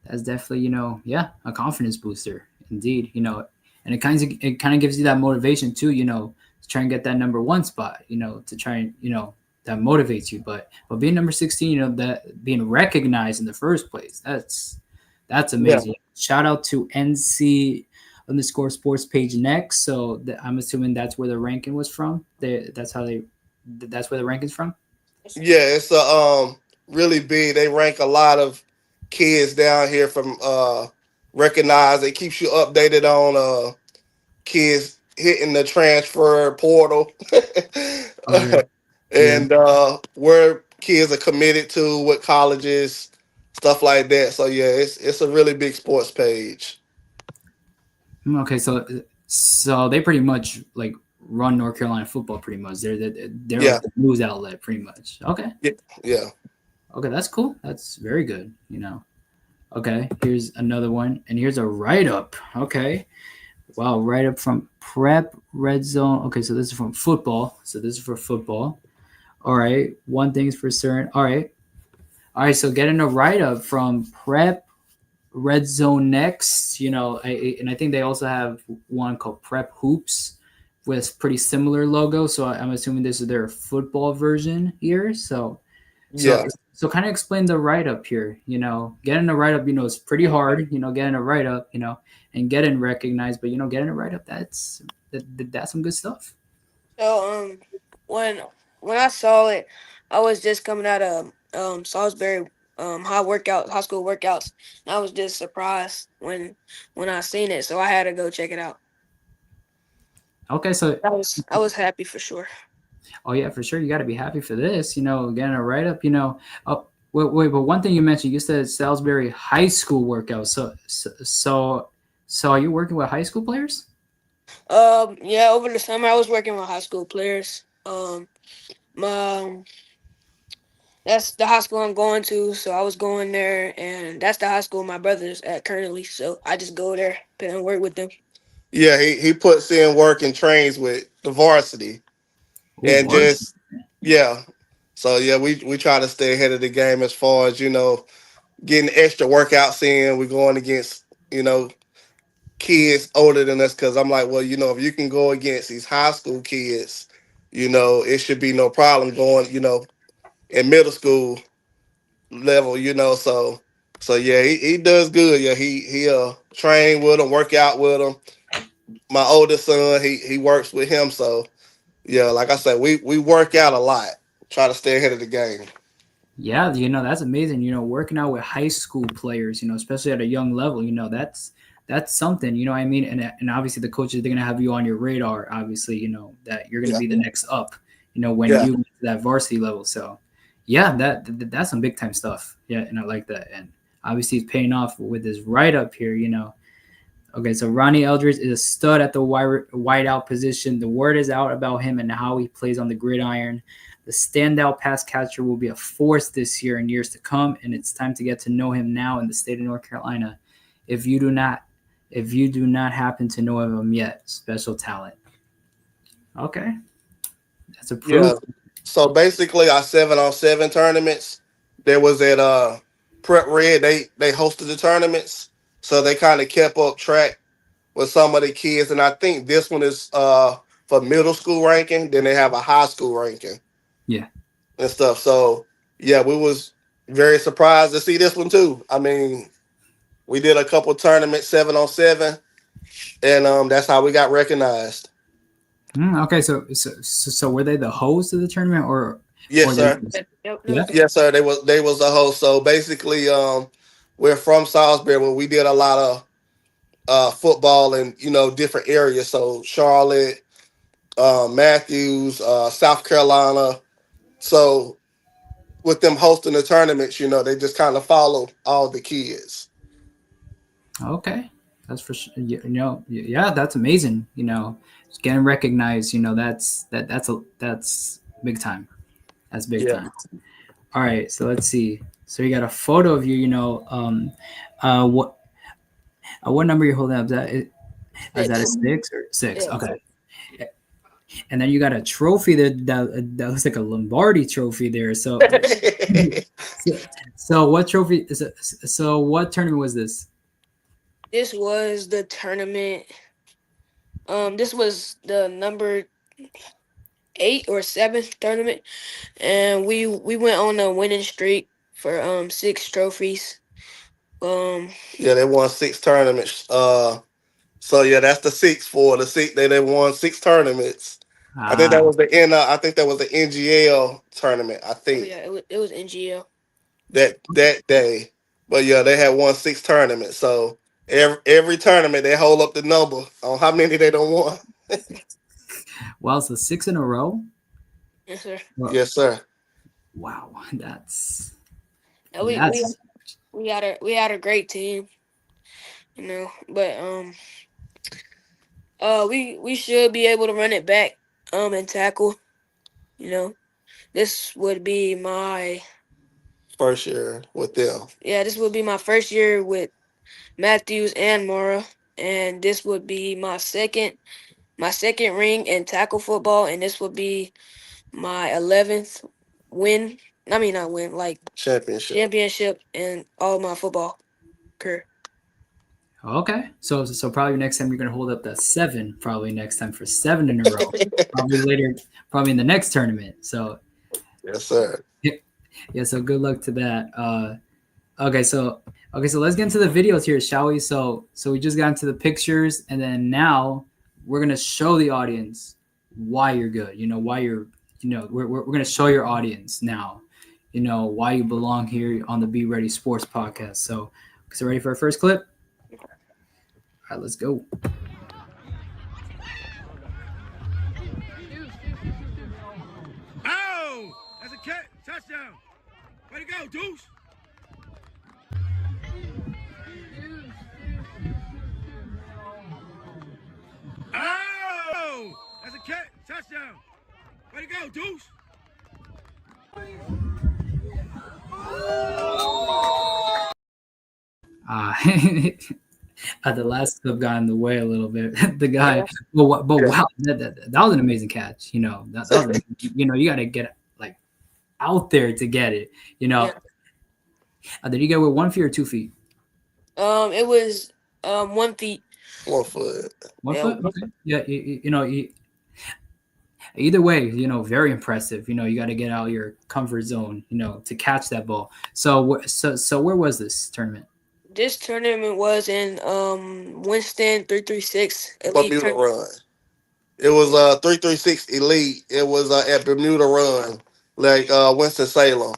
that's definitely, yeah, a confidence booster indeed. And it kind of gives you that motivation too, to try and get that number 1 spot, to try and, that motivates you. But being number 16, that being recognized in the first place, that's amazing. Yeah. Shout out to NC_sports page next. So I'm assuming that's where the ranking was from. That's where the ranking's from. Yeah, it's really big. They rank a lot of kids down here from recognized. It keeps you updated on kids hitting the transfer portal Okay. Yeah. and where kids are committed to, what colleges, stuff like that. So yeah, it's a really big sports page. Okay, so they pretty much run North Carolina football pretty much. They're Yeah. like the news outlet pretty much. Okay. Yeah. Okay, that's cool. That's very good, Okay, here's another one, and here's a write-up. Okay. Wow, write-up from Prep Red Zone. Okay, so this is from football. So this is for football. All right. One thing's for certain. All right. So getting a write-up from Prep Red Zone next, and I think they also have one called Prep Hoops with pretty similar logo. So I'm assuming this is their football version here. So Yeah. So kind of explain the write up here. Getting a write up, is pretty hard. Getting a write up, and getting recognized, but getting a write up, that's some good stuff. So when I saw it, I was just coming out of Salisbury high school workouts. And I was just surprised when I seen it, so I had to go check it out. Okay, so I was happy for sure. Oh yeah, for sure. You got to be happy for this. Getting a write up. Oh wait, but one thing you mentioned, you said Salisbury high school workout. So are you working with high school players? Yeah, over the summer I was working with high school players. My That's the high school I'm going to, so I was going there, and that's the high school my brother's at currently. So I just go there, put in work with them. Yeah, he puts in work and trains with the varsity. Ooh, And what? just yeah. So yeah, we try to stay ahead of the game as far as, getting extra workouts in. We're going against, kids older than us because I'm like, well, if you can go against these high school kids, it should be no problem going, in middle school level, so yeah, he does good. Yeah, he train with them, work out with them. My oldest son, he works with him, so yeah, like I said, we work out a lot. Try to stay ahead of the game. Yeah, that's amazing. Working out with high school players, especially at a young level, that's something. You know what I mean? And obviously the coaches, they're gonna have you on your radar. Obviously, that you're gonna Yeah. be the next up. When Yeah. you get to that varsity level. So yeah, that's some big time stuff. Yeah, and I like that. And obviously it's paying off with this write up here. Okay, so Rodney Eldridge is a stud at the wide out position. The word is out about him and how he plays on the gridiron. The standout pass catcher will be a force this year and years to come, and it's time to get to know him now in the state of North Carolina. If you do not happen to know of him yet, special talent. Okay, that's a proof. Yeah. So basically, our 7-on-7 tournaments, there was at Prep Red. They hosted the tournaments, so they kind of kept up track with some of the kids. And I think this one is for middle school ranking. Then they have a high school ranking. Yeah. And stuff. So yeah, we was very surprised to see this one too. I mean, we did a couple tournaments 7-on-7, and that's how we got recognized. Okay, so were they the host of the tournament or? Yes, sir. Yeah. Yes, sir. They was the host. So basically, we're from Salisbury, where we did a lot of football in different areas. So Charlotte, Matthews, South Carolina. So with them hosting the tournaments, they just kind of follow all the kids. Okay, that's for sure. Yeah, that's amazing. Just getting recognized. That's big time. That's big time. All right, so let's see. So you got a photo of you. What number you're holding up? Is that a 6 or 6? Yeah. Okay. And then you got a trophy that looks like a Lombardi trophy there. So what trophy is it? So what tournament was this? This was the tournament. This was the number 8 or 7 tournament, and we went on a winning streak for 6 trophies. Yeah, they won 6 tournaments. So yeah, that's the 6 for the 6. They won 6 tournaments. I think that was the NGL tournament. I think. Oh, yeah, it was NGL that day. But yeah, they had won 6 tournaments. So every tournament they hold up the number on how many they don't won. Well, it's the 6 in a row. Yes, sir. Well, yes, sir. Wow, that's. We had a great team, but we should be able to run it back and tackle. This would be my first year with them. Yeah, this would be my first year with Matthews and Mora, and this would be my second ring in tackle football, and this would be my 11th win. I mean, not win, like championship in all my football career. Okay, so probably next time you're gonna hold up that 7. Probably next time for 7 in a row. Probably later, probably in the next tournament. So yes, sir. Yeah, so good luck to that. Okay, so let's get into the videos here, shall we? So we just got into the pictures, and then now we're gonna show the audience why you're good. Why you're we're gonna show your audience now, why you belong here on the Be Ready Sports Podcast. So ready for our first clip? All right, let's go. Oh, that's a catch, touchdown. Way to go, Deuce. Oh, that's a catch, touchdown. Way to go, Deuce. The last clip got in the way a little bit. The guy, wow, that was an amazing catch. That was, you got to get like out there to get it. Did you get with 1 feet or 2 feet? It was 1 feet. 1 foot. 1 foot. Okay. Yeah, either way, very impressive. You got to get out of your comfort zone, to catch that ball. So where was this tournament? This tournament was in Winston 336 Bermuda Run. It was 336 Elite. It was at Bermuda Run, like Winston Salem.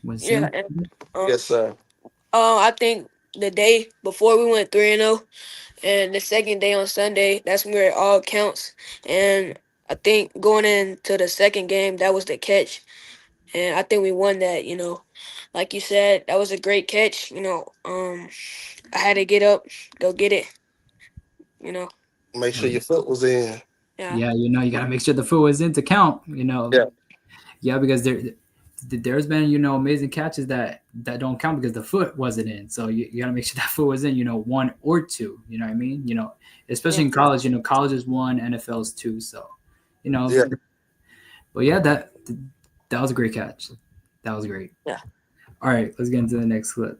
Yeah. And, yes, sir. I think the day before we went 3-0, and the second day on Sunday, that's where it all counts. And I think going into the second game, that was the catch, and I think we won that. Like you said, that was a great catch. I had to get up, go get it. Make sure your foot was in. Yeah, you got to make sure the foot was in to count. Yeah, because there's been amazing catches that don't count because the foot wasn't in. So you got to make sure that foot was in. 1 or 2. You know what I mean? Especially in college. College is 1, NFL is 2. So Yeah. But yeah, that was a great catch. That was great. Yeah. All right, let's get into the next clip.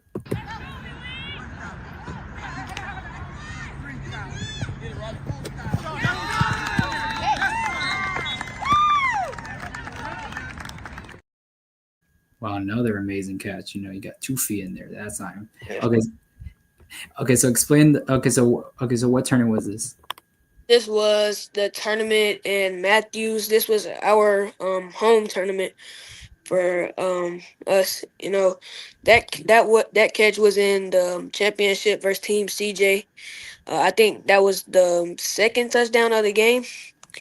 Wow, another amazing catch. You got 2 feet in there. That's not okay. So explain. So what tournament was this? This was the tournament in Matthews. This was our home tournament for us. That catch was in the championship versus Team CJ. I think that was the second touchdown of the game.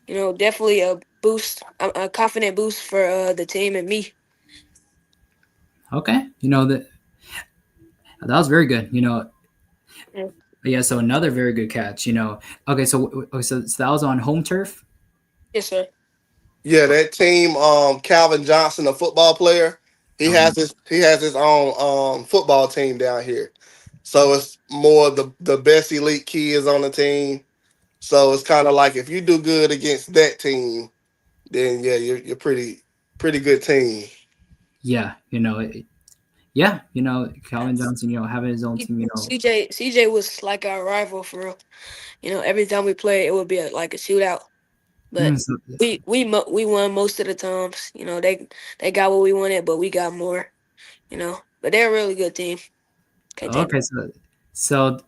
Definitely a boost, a confident boost for the team and me. Okay, that was very good. Yeah. So another very good catch. Okay, so that was on home turf. Yes, sir. Yeah, that team. Calvin Johnson, a football player. He has his own football team down here. So it's more the best elite kids on the team. So it's kind of like if you do good against that team, then yeah, you're pretty good team. Yeah, Calvin Johnson, having his own team, CJ was like our rival for real. Every time we play, it would be like a shootout. But we won most of the times. They got what we wanted, but we got more. But they're a really good team. Okay, so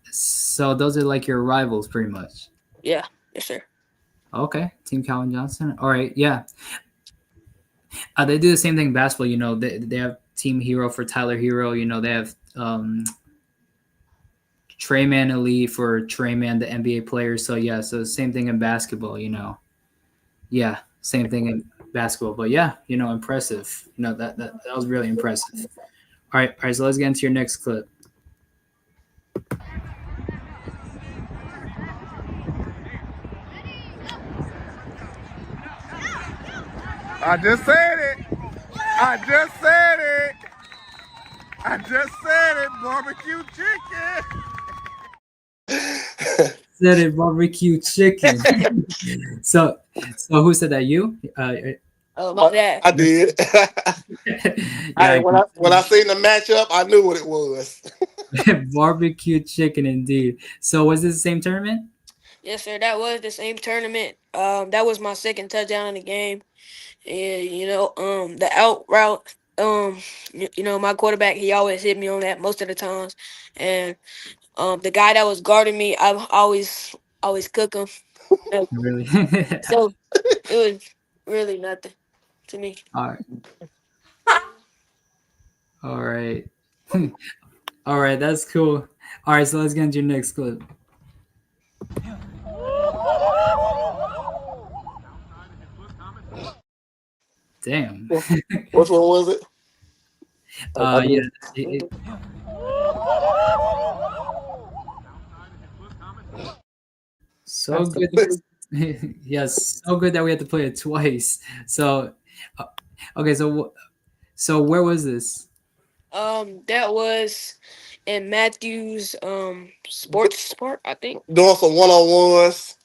those are like your rivals, pretty much. Yeah, yes, sir. Okay, Team Calvin Johnson. All right, yeah. They do the same thing in basketball. They have Team Hero for Tyler Hero. They have Treyman Elite for Treyman, the NBA player. So yeah, so same thing in basketball. Yeah, same thing in basketball. But yeah, impressive. That was really impressive. All right. So let's get into your next clip. I just said it. Barbecue chicken. Said it, barbecue chicken. So who said that? You? My dad. I did. Yeah, when I seen the matchup, I knew what it was. barbecue chicken, indeed. So was this the same tournament? Yes, sir. That was the same tournament. That was my second touchdown in the game. And the out route my quarterback, he always hit me on that most of the times, and the guy that was guarding me, I always cook him. Really? So it was really nothing to me. All right. All right. All right. That's cool. All right. So let's get into your next clip. Damn. Which one was it? Yeah. So good. Yes, so good that we had to play it twice. So, okay. So where was this? That was in Matthew's sports part, I think. Doing some one-on-ones.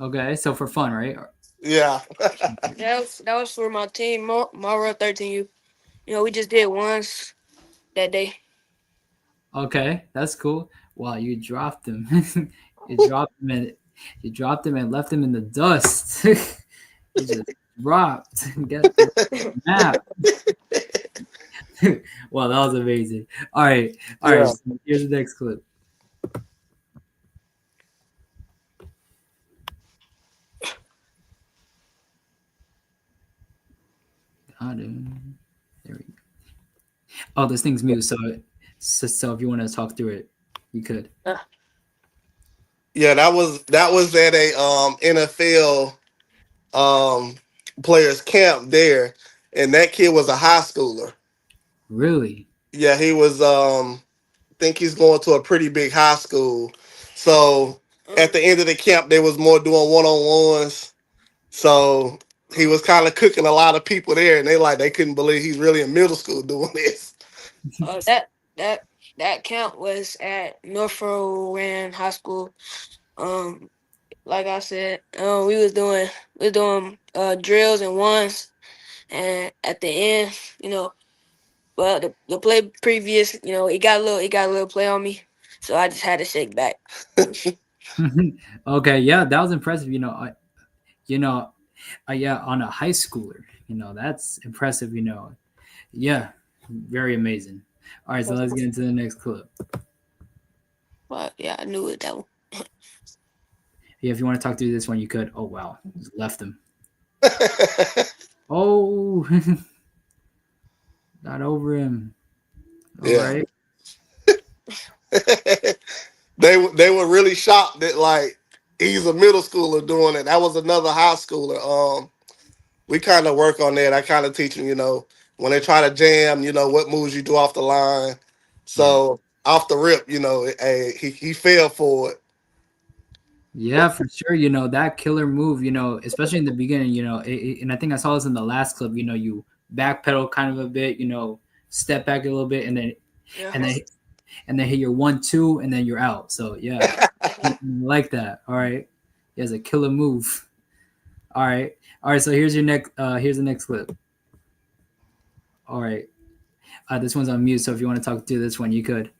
Okay. So for fun, right? Yeah. That was for my team, Mara 13U. We just did once that day. Okay, that's cool. Wow, you dropped him. You dropped him and left him in the dust. You just dropped. Get the map. Wow, that was amazing. All right. Yeah. So here's the next clip. Got him. There we go. Oh, this thing's mute. So if you want to talk through it, you could. Yeah, that was at a NFL players camp there, and that kid was a high schooler. Really? Yeah, he was think he's going to a pretty big high school. So at the end of the camp they was more doing one-on-ones. So he was kind of cooking a lot of people there, and they couldn't believe he's really in middle school doing this. That camp was at Norfolk Rand High School. Like I said, we was doing drills and ones, and at the end, well, the play previous, it got a little play on me, so I just had to shake back. Okay, yeah, that was impressive. Yeah, on a high schooler, that's impressive. Yeah, very amazing. All right, so let's get into the next clip. But yeah, I knew it that one. Yeah, if you want to talk through this one, you could. Oh wow, just left him. Oh, got over him. All Yeah. right. They were really shocked that he's a middle schooler doing it. That was another high schooler. We kind of work on that. I kind of teach them, when they try to jam, what moves you do off the line. So off the rip, he fell for it. Yeah, for sure. That killer move, especially in the beginning, and I think I saw this in the last clip, you backpedal kind of a bit, step back a little bit and then hit your 1-2 and then you're out. So yeah, like that. All right. He has a killer move. All right. So here's the next clip. All right. This one's on mute, so if you want to talk to this one, you could.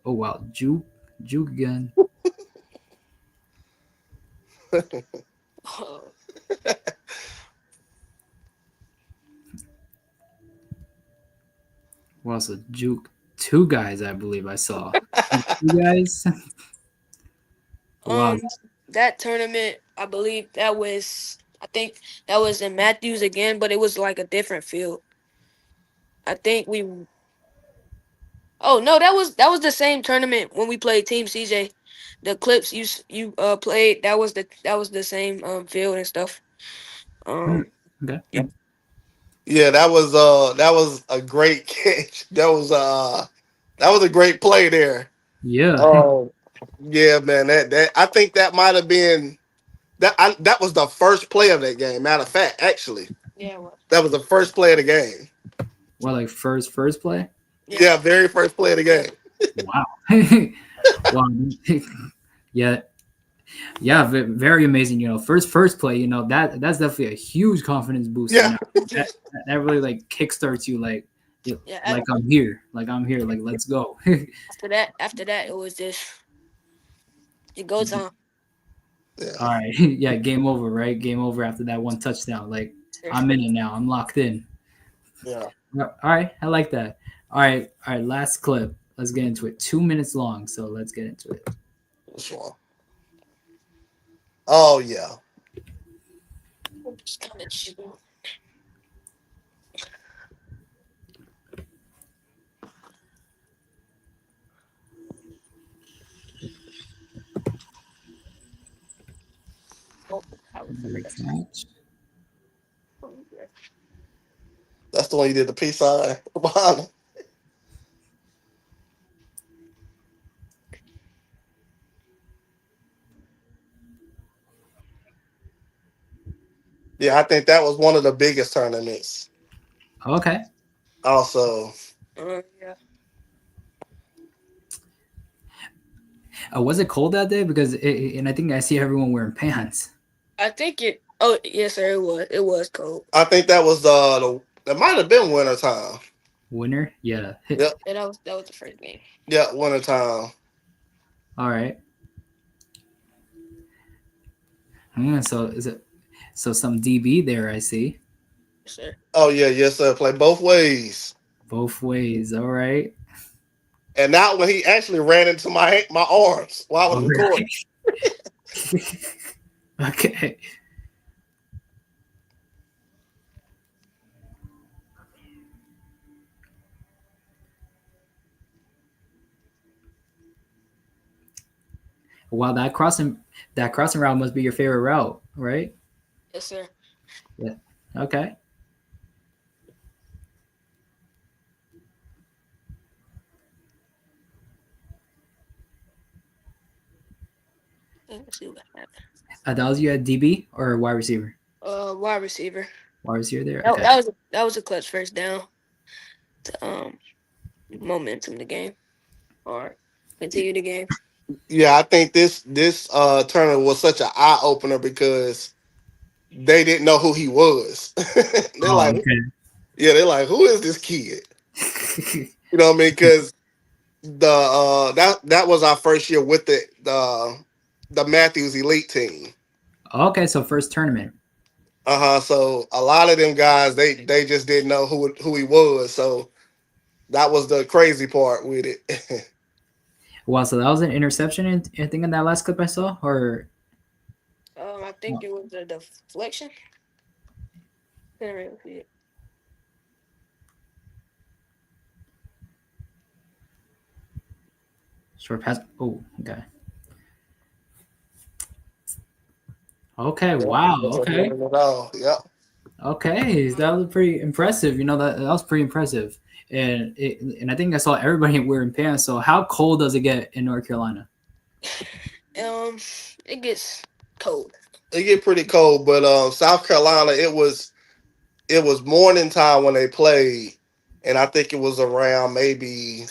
Oh wow, juke again. Well, so juke 2 guys, I believe I saw. 2 guys. Wow. That tournament, I believe I think that was in Matthews again, but it was like a different field. I think we. Oh no, that was the same tournament when we played Team CJ. The clips you played, that was the same field and stuff. Okay. Yeah. Yeah, that was a great catch. That was a great play there. Yeah. Yeah, man. That I think that might have been that was the first play of that game. Matter of fact, actually, Yeah. Well, that was the first play of the game. Well, like first play. Yeah, very first play of the game. Wow. Wow. Yeah. Yeah, very amazing. First play. That's definitely a huge confidence boost. Yeah. That really kickstarts you. yeah. I'm here. Let's go. After that, it was just it goes on. Yeah. All right. Yeah, game over, right? Game over after that one touchdown. I'm in it now. I'm locked in. Yeah, All right, I like that. All right. Last clip. Let's get into it. 2 minutes long, so let's get into it. this one. Oh yeah. Just kind of chill. Oh, I was Another forgot. catch. That's the one you did the peace sign behind him. Yeah, I think that was one of the biggest tournaments. Okay. Also, Yeah. Was it cold that day? Because and I think I see everyone wearing pants. I think it. Oh, yes, sir. It was. It was cold. I think that was it might have been winter time. Winter? Yeah. Yep, And that was the first game. yeah, winter time. All right. So is it some DB there? I see Yes, sir. Oh yeah, yes sir. Play both ways. both ways. All right. And not when he actually ran into my arms while I was Oh, recording. really? Okay. Wow, that crossing route must be your favorite route, right? Yes, sir. Yeah. Okay. Let's see what happened. That was you at DB or wide receiver? Wide receiver. Wide receiver there. That, Okay. that was a clutch first down to momentum the game or continue the game. Yeah, I think this tournament was such an eye opener because they didn't know who he was. They're Oh, like, yeah, they're like, who is this kid? okay. You know what I mean? Because that was our first year with the Matthews Elite team. Okay, so first tournament. So a lot of them guys they just didn't know who he was. So that was the crazy part with it. Wow, so that was an interception I think in that last clip I saw, or I think it was a deflection. Didn't really see it. short pass. Oh, okay. Okay, wow. Okay. Yep. Okay, that was pretty impressive. That was pretty impressive, and I think I saw everybody wearing pants. So how cold does it get in North Carolina? It gets cold. It get pretty cold, but South Carolina it was morning time when they played, and I think it was around maybe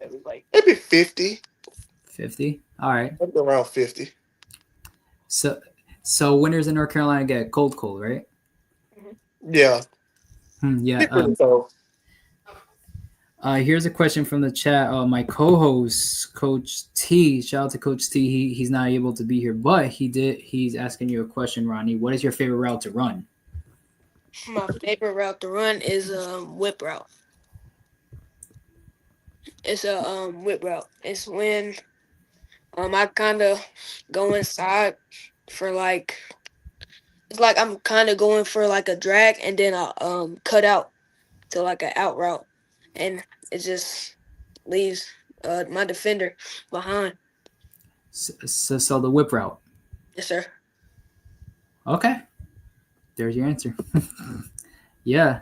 It was like 50, 50. All right. maybe around 50. So winters in North Carolina get cold, right? Yeah, Yeah. pretty cold. Here's a question from the chat. My co-host, Coach T. Shout out to Coach T. He's not able to be here, but he's asking you a question, Ronnie. What is your favorite route to run? my favorite route to run is whip route. It's a whip route. It's when I kind of go inside for like it's like I'm kind of going for like a drag and then I cut out to like an out route and it just leaves my defender behind. So the whip route. Yes, sir. Okay. There's your answer. Yeah.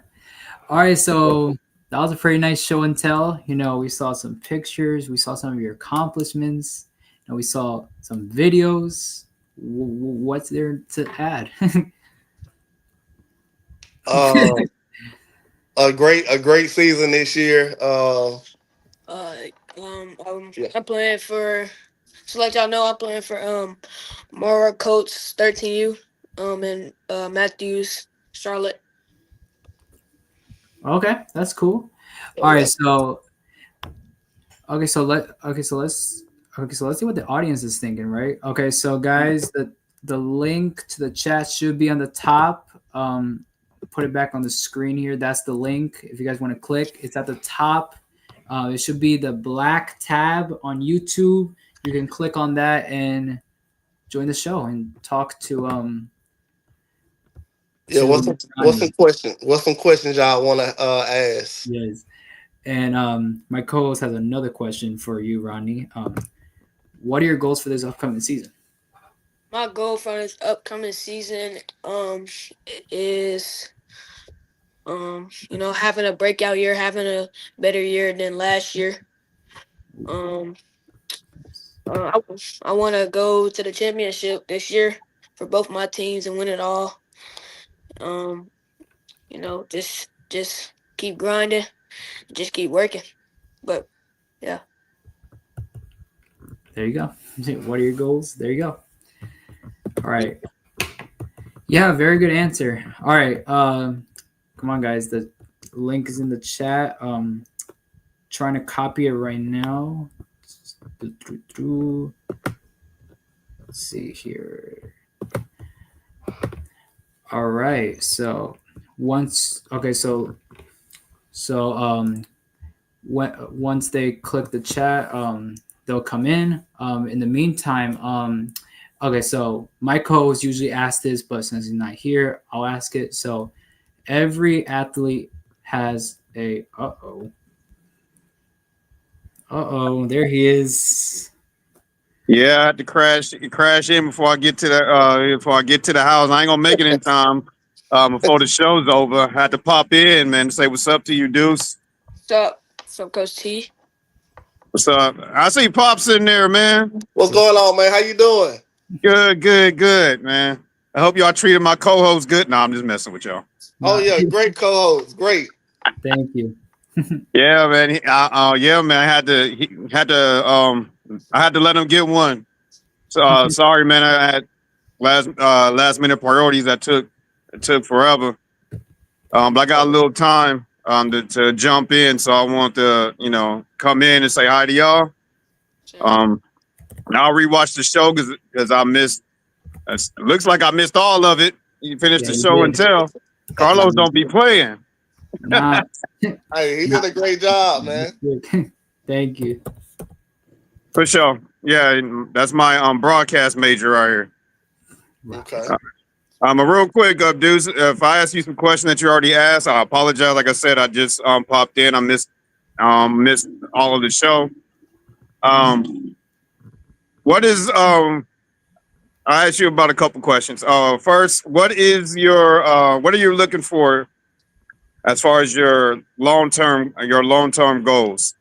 All right. So that was a pretty nice show and tell. We saw some pictures. We saw some of your accomplishments. And we saw some videos. What's there to add? A great season this year. Yeah. I'm playing for. So like y'all know, I'm playing for Mara Coates 13U and Matthews Charlotte. Okay, that's cool. All right, so let's see what the audience is thinking, right? Okay, so guys, the link to the chat should be on the top. put it back on the screen here. That's the link. If you guys want to click, it's at the top. It should be the black tab on YouTube. You can click on that and join the show and talk to Yeah, what's some questions y'all want to ask? Yes. And my co-host has another question for you, Rodney. What are your goals for this upcoming season? My goal for this upcoming season is having a breakout year, having a better year than last year. I want to go to the championship this year for both my teams and win it all. Just keep grinding, just keep working. But yeah. There you go. What are your goals? There you go. All right. Yeah, very good answer. All right. Come on, guys. The link is in the chat. Trying to copy it right now. Let's see here. All right. So once they click the chat, they'll come in. In the meantime, okay, so my co-host usually asks this, but since he's not here, I'll ask it. So every athlete has a there he is. Yeah, I had to crash in before I get to the house. I ain't gonna make it in time before the show's over. I had to pop in, man, to say what's up to you, Deuce. What's up, Coach T? What's up? I see Pops in there, man. What's going on, man? How you doing? Good, man. I hope y'all treated my co-host good. No, I'm just messing with y'all. Oh yeah, great co-host, great. Thank you. Yeah, man. Man. I had to let him get one. So sorry, man. I had last minute priorities that took forever. But I got a little time to jump in, so I want to come in and say hi to y'all. Sure. I'll rewatch the show because I missed. It looks like I missed all of it. You finished the show and tell. Carlos don't be playing. Nah. Hey, he did a great job, man. Thank you. For sure. Yeah, that's my broadcast major right here. Okay. Real quick, dudes. If I ask you some questions that you already asked, I apologize. Like I said, I just popped in. I missed all of the show. What is I asked you about a couple questions. First, what are you looking for as far as your long-term goals?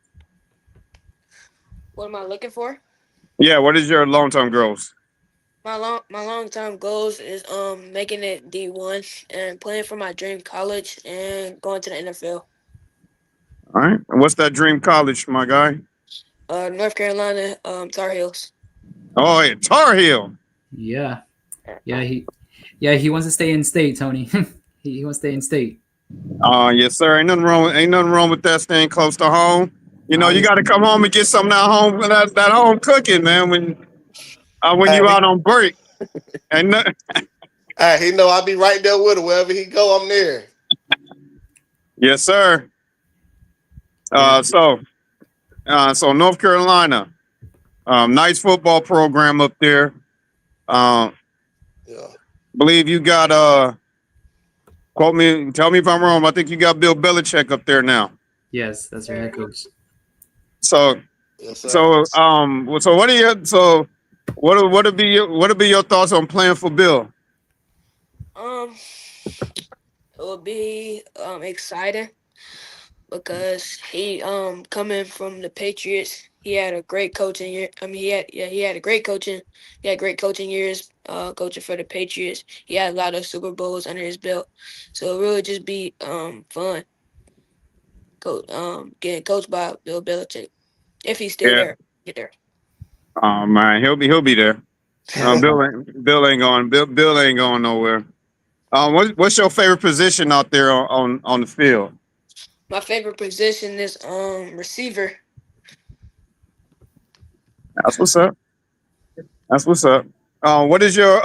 What am I looking for? Yeah, what is your long-term goals? My long-term goals is making it D1 and playing for my dream college and going to the NFL. All right. And what's that dream college, my guy? North Carolina, Tar Heels. Oh, yeah, Tar Heel. Yeah. He wants to stay in state, Tony. he wants to stay in state. Yes, sir. Ain't nothing wrong with that, staying close to home. You got to come home and get some of that home cooking, man. When you out on break. And he know I'll be right there with him wherever he go. I'm there. Yes, sir. So North Carolina, nice football program up there. Yeah. Believe you got tell me if I'm wrong. I think you got Bill Belichick up there now. Yes, that's your head coach. So, yes, sir. So what would be your thoughts on playing for Bill? It would be exciting because he coming from the Patriots, he had a great coaching year. I mean, he had great coaching years coaching for the Patriots. He had a lot of Super Bowls under his belt, so it really just be fun. Getting coached by Bill Belichick if he's still there. Get there. Oh man, he'll be there. Bill ain't going nowhere. What's your favorite position out there on the field? My favorite position is receiver. That's what's up. What is your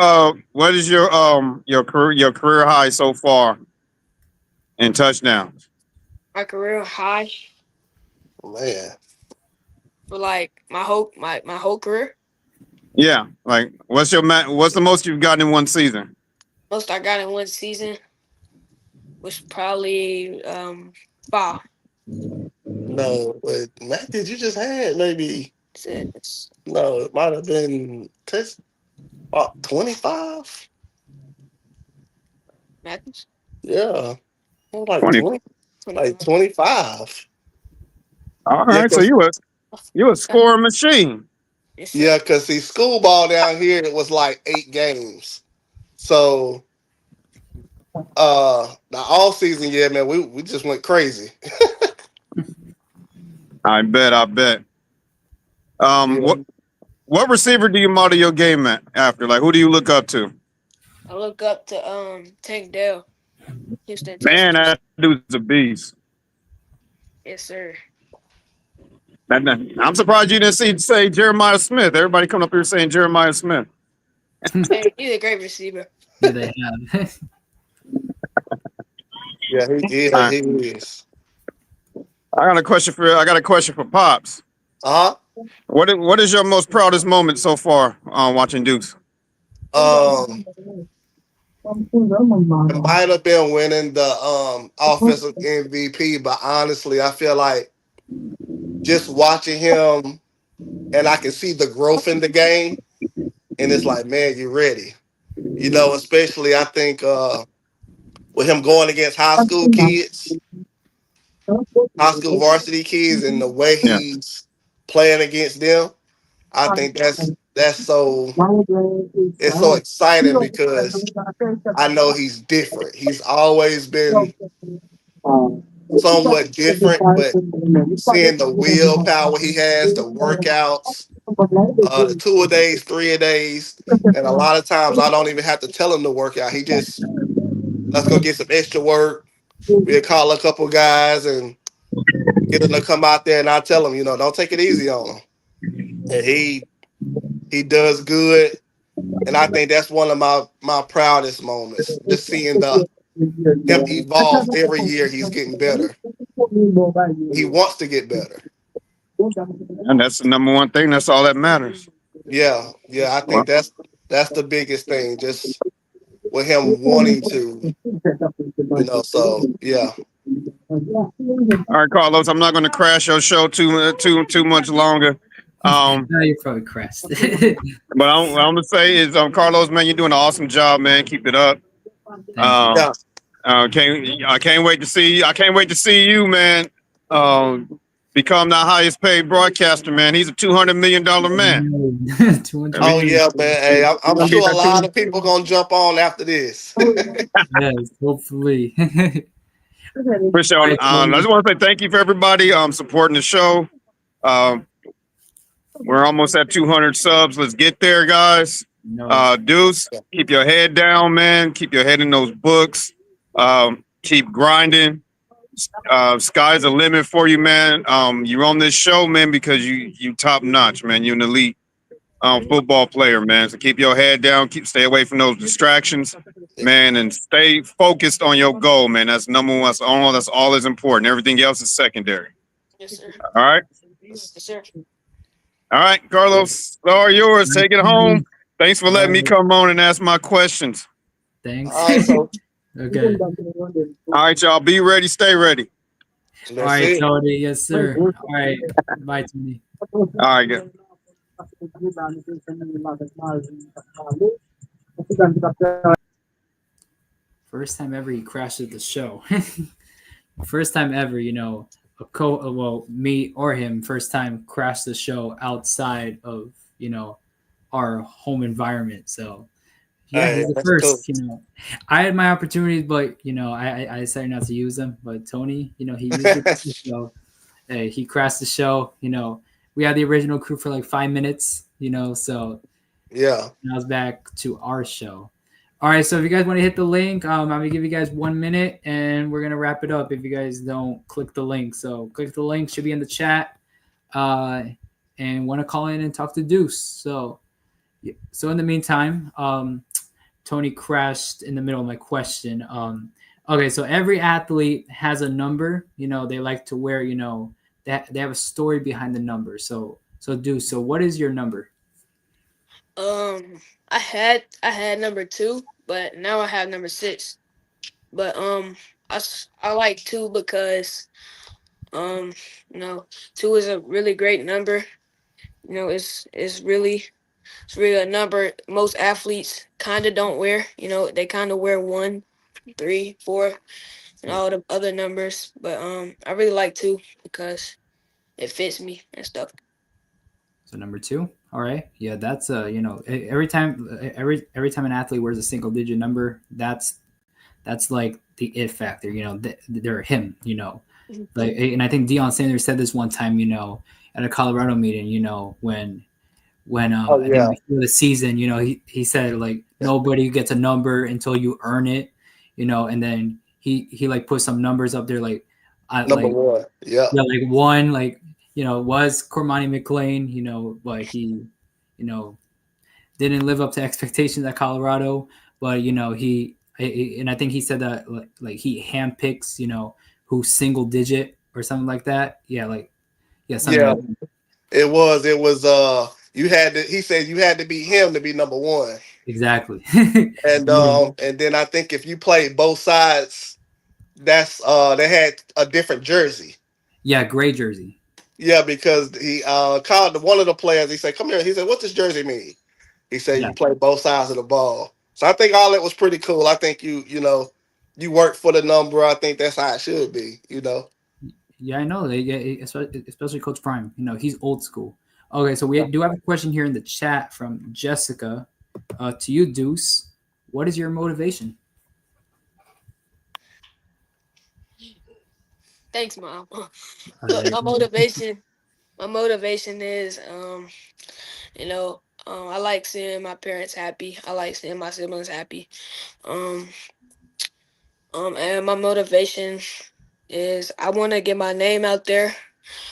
career high so far in touchdowns? My career high Man. for like my whole career. Yeah, like what's the most you've gotten in one season? Most I got in one season was probably 5. No, but Matthew, you just had maybe It's no, it might have been test about 25. Matthews. Yeah. Like 20. 20, like 25. All Yeah, right, so cause you a scoring machine. Yes, sir. yeah, cause see, school ball down here it was like 8 games. So the all season, yeah, man, we just went crazy. I bet. Yeah. What receiver do you model your game after? Like, who do you look up to? I look up to Tank Dell, Houston Man, Texans. that dude's a beast. Yes, sir. I'm surprised you didn't say Jeremiah Smith. Everybody coming up here saying Jeremiah Smith. Hey, he's a great receiver. Do they have? Yeah, he All right. is. I got a question for Pops. Uh-huh. What is your most proudest moment so far watching Dukes? It might have been winning the offensive MVP, but honestly, I feel like just watching him and I can see the growth in the game, and it's like, man, you're ready. You know, especially I think with him going against high school kids, high school varsity kids, and the way Yeah. he's playing against them, I think that's so it's so exciting because I know he's different. He's always been somewhat different, but seeing the willpower he has, the workouts, the 2-a-days, 3-a-days, and a lot of times I don't even have to tell him to work out. He just let's go get some extra work. We'll call a couple guys and get him to come out there, and I tell him, don't take it easy on him. And he does good, and I think that's one of my proudest moments. Just seeing him evolve every year. He's getting better. He wants to get better. And that's the number one thing. That's all that matters. Yeah, I Well, think that's the biggest thing. Just with him wanting to, So yeah. all right, Carlos. I'm not going to crash your show too much longer. No, you're probably crashed. But I'm gonna say is, Carlos, man, you're doing an awesome job, man. Keep it up. Yeah. I can't wait to see you. I can't wait to see you, man. Become the highest paid broadcaster, man. He's a $200 million man. 200 Oh yeah, man. Hey, I'm sure a lot That of people gonna jump on after this. Yes, hopefully. For sure. I just want to say thank you for everybody supporting the show. We're almost at 200 subs. Let's get there, guys. Deuce, keep your head down, man. Keep your head in those books. Keep grinding. Sky's the limit for you, man. You're on this show, man, because you top notch, man. You're an elite football player, man. So keep your head down. Stay away from those distractions, man, and stay focused on your goal, man. That's number one. That's all is important. Everything else is secondary. Yes, sir. All right. Yes, sir. All right, Carlos, the floor yours. Take it home. Thanks for letting me come on and ask my questions. Thanks. All right, so Okay. All right, y'all. Be ready. Stay ready. that's All right, it. Tony. Yes, sir. All right. Bye, Tony. All right, good. First time ever he crashed at the show. First time ever, me or him, first time crashed the show outside of, our home environment. So yeah, Hey, he's the that's first, cool. I had my opportunities, but I decided not to use them. But Tony, he used it. So hey, he crashed the show. We had the original crew for like 5 minutes, so Yeah. now it's back to our show. All right, so if you guys want to hit the link, I'm going to give you guys 1 minute, and we're going to wrap it up if you guys don't click the link. So click the link, should be in the chat, and want to call in and talk to Deuce. So in the meantime, Tony crashed in the middle of my question. Okay, so every athlete has a number. They like to wear. They have a story behind the number. So Deuce. So what is your number? I had number 2, but now I have number 6. But I like 2 because um, you know, 2 is a really great number. It's really a number most athletes kind of don't wear. They kind of wear 1, 3, 4, and all the other numbers. But I really like 2 because it fits me and stuff. So number 2. All right. Yeah, that's every time an athlete wears a single digit number, that's like the it factor. They're him. Like, and I think Deion Sanders said this one time. At a Colorado meeting. When Oh I yeah, think before the season, he said like nobody gets a number until you earn it. And then he like put some numbers up there like number 1. Yeah, yeah, like one, like, was Cormani McLean, but he, didn't live up to expectations at Colorado, but, and I think he said that like he handpicks, who single digit or something like that. Yeah. Like, yeah, something yeah. like that. It was. You had to. He said you had to beat him to be number 1. Exactly. And then I think if you played both sides, that's they had a different jersey. Yeah. Gray jersey. Yeah, because he called one of the players. He said, "Come here." He said, "What does jersey mean?" He said, Yeah. "You play both sides of the ball." So I think all that was pretty cool. I think you work for the number. I think that's how it should be. Yeah, I know. Yeah, especially Coach Prime. He's old school. Okay, so we do have a question here in the chat from Jessica. To you, Deuce. What is your motivation? Thanks, Mom. Okay. my motivation, my motivation is, I like seeing my parents happy. I like seeing my siblings happy. Um, and my motivation is I want to get my name out there.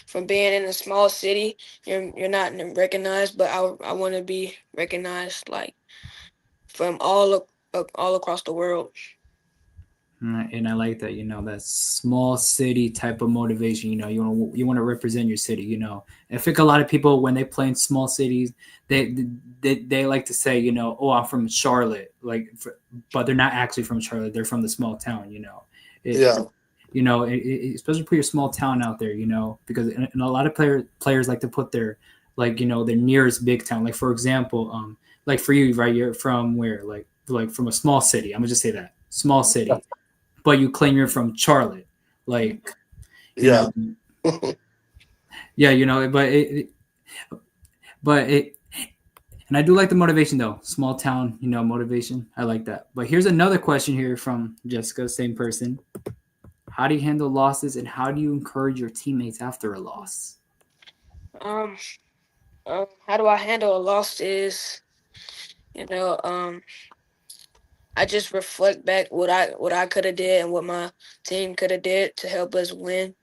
From being in a small city, you're not recognized, but I want to be recognized like from all across the world. And I like that, that small city type of motivation. You want to represent your city. I think a lot of people when they play in small cities, they like to say, oh, I'm from Charlotte, but they're not actually from Charlotte. They're from the small town. Yeah. Especially put your small town out there. Because and a lot of players like to put their their nearest big town. Like for example, like for you, right? You're from where? Like from a small city. I'm gonna just say that small city. But you claim you're from Charlotte, Yeah. yeah, but and I do like the motivation though, small town, motivation. I like that. But here's another question here from Jessica, same person. How do you handle losses, and how do you encourage your teammates after a loss? Um, how do I handle a loss? Is you know, I just reflect back what I could have did and what my team could have did to help us win.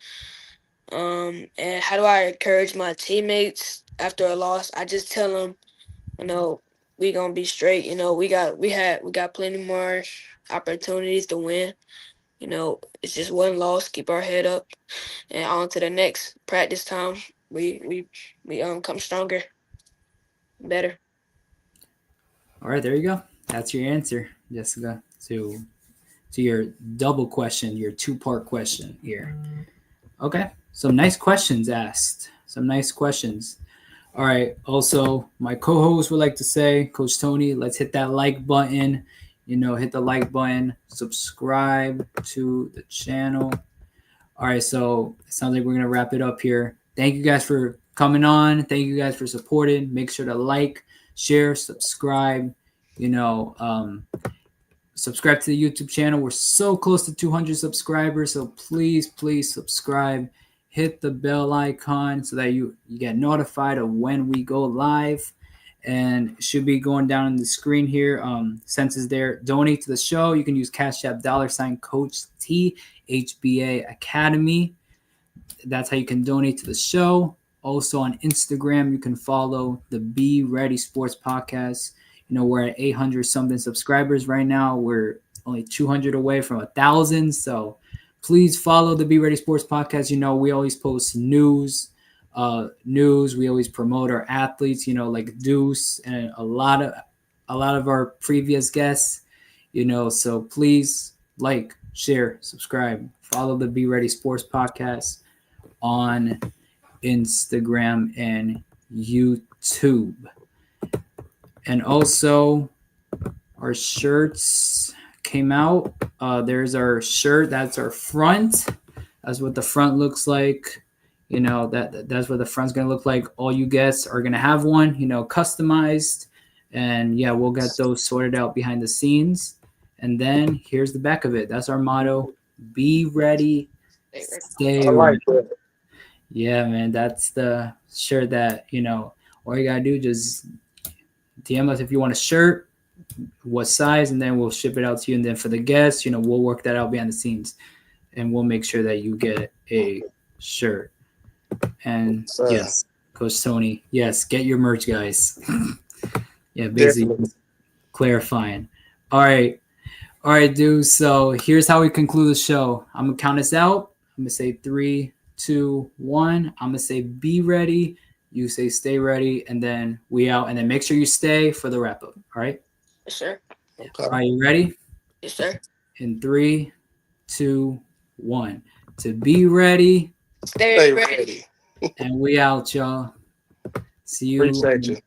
And how do I encourage my teammates after a loss? I just tell them, we gonna be straight. We got plenty more opportunities to win. It's just one loss. Keep our head up and on to the next practice time. We come stronger, better. All right, there you go. That's your answer, Jessica, to your double question, your 2-part question here. Okay, some nice questions asked. Some nice questions. All right. Also, my co-host would like to say, Coach Tony, let's hit that like button. Hit the like button, subscribe to the channel. All right, so it sounds like we're gonna wrap it up here. Thank you guys for coming on. Thank you guys for supporting. Make sure to like, share, subscribe. Subscribe to the YouTube channel. We're so close to 200 subscribers, so please subscribe. Hit the bell icon so that you get notified of when we go live. And it should be going down on the screen here. Since it's there, donate to the show. You can use Cash App $Coach T HBA Academy. That's how you can donate to the show. Also on Instagram, you can follow the Be Ready Sports Podcast. We're at 800 something subscribers right now. We're only 200 away from 1,000. So please follow the Be Ready Sports Podcast. You know, we always post news. We always promote our athletes, you know, like Deuce and a lot of our previous guests, you know. So please like, share, subscribe, follow the Be Ready Sports Podcast on Instagram and YouTube. And also our shirts came out. There's our shirt. That's our front. That's what the front looks like. You know, that's what the front's going to look like. All you guests are going to have one, you know, customized. And yeah, we'll get those sorted out behind the scenes. And then here's the back of it. That's our motto. Be ready, stay I like ready. that. Yeah, man, that's the shirt that, you know, all you got to do, just DM us if you want a shirt, what size, and then we'll ship it out to you. And then for the guests, you know, we'll work that out behind the scenes. And we'll make sure that you get a shirt. And yes, Coach Tony, yes, get your merch, guys. Yeah, basically Definitely. clarifying. All right, dude. So here's how we conclude the show. I'm gonna count us out. I'm gonna say 3, 2, 1. I'm gonna say be ready. You say stay ready, and then we out. And then make sure you stay for the wrap up. All right. Yes, sir. Okay. Are you ready? Yes, sir. In 3, 2, 1. To be ready. Stay Stay ready. ready. And we out, y'all. See you. Appreciate you.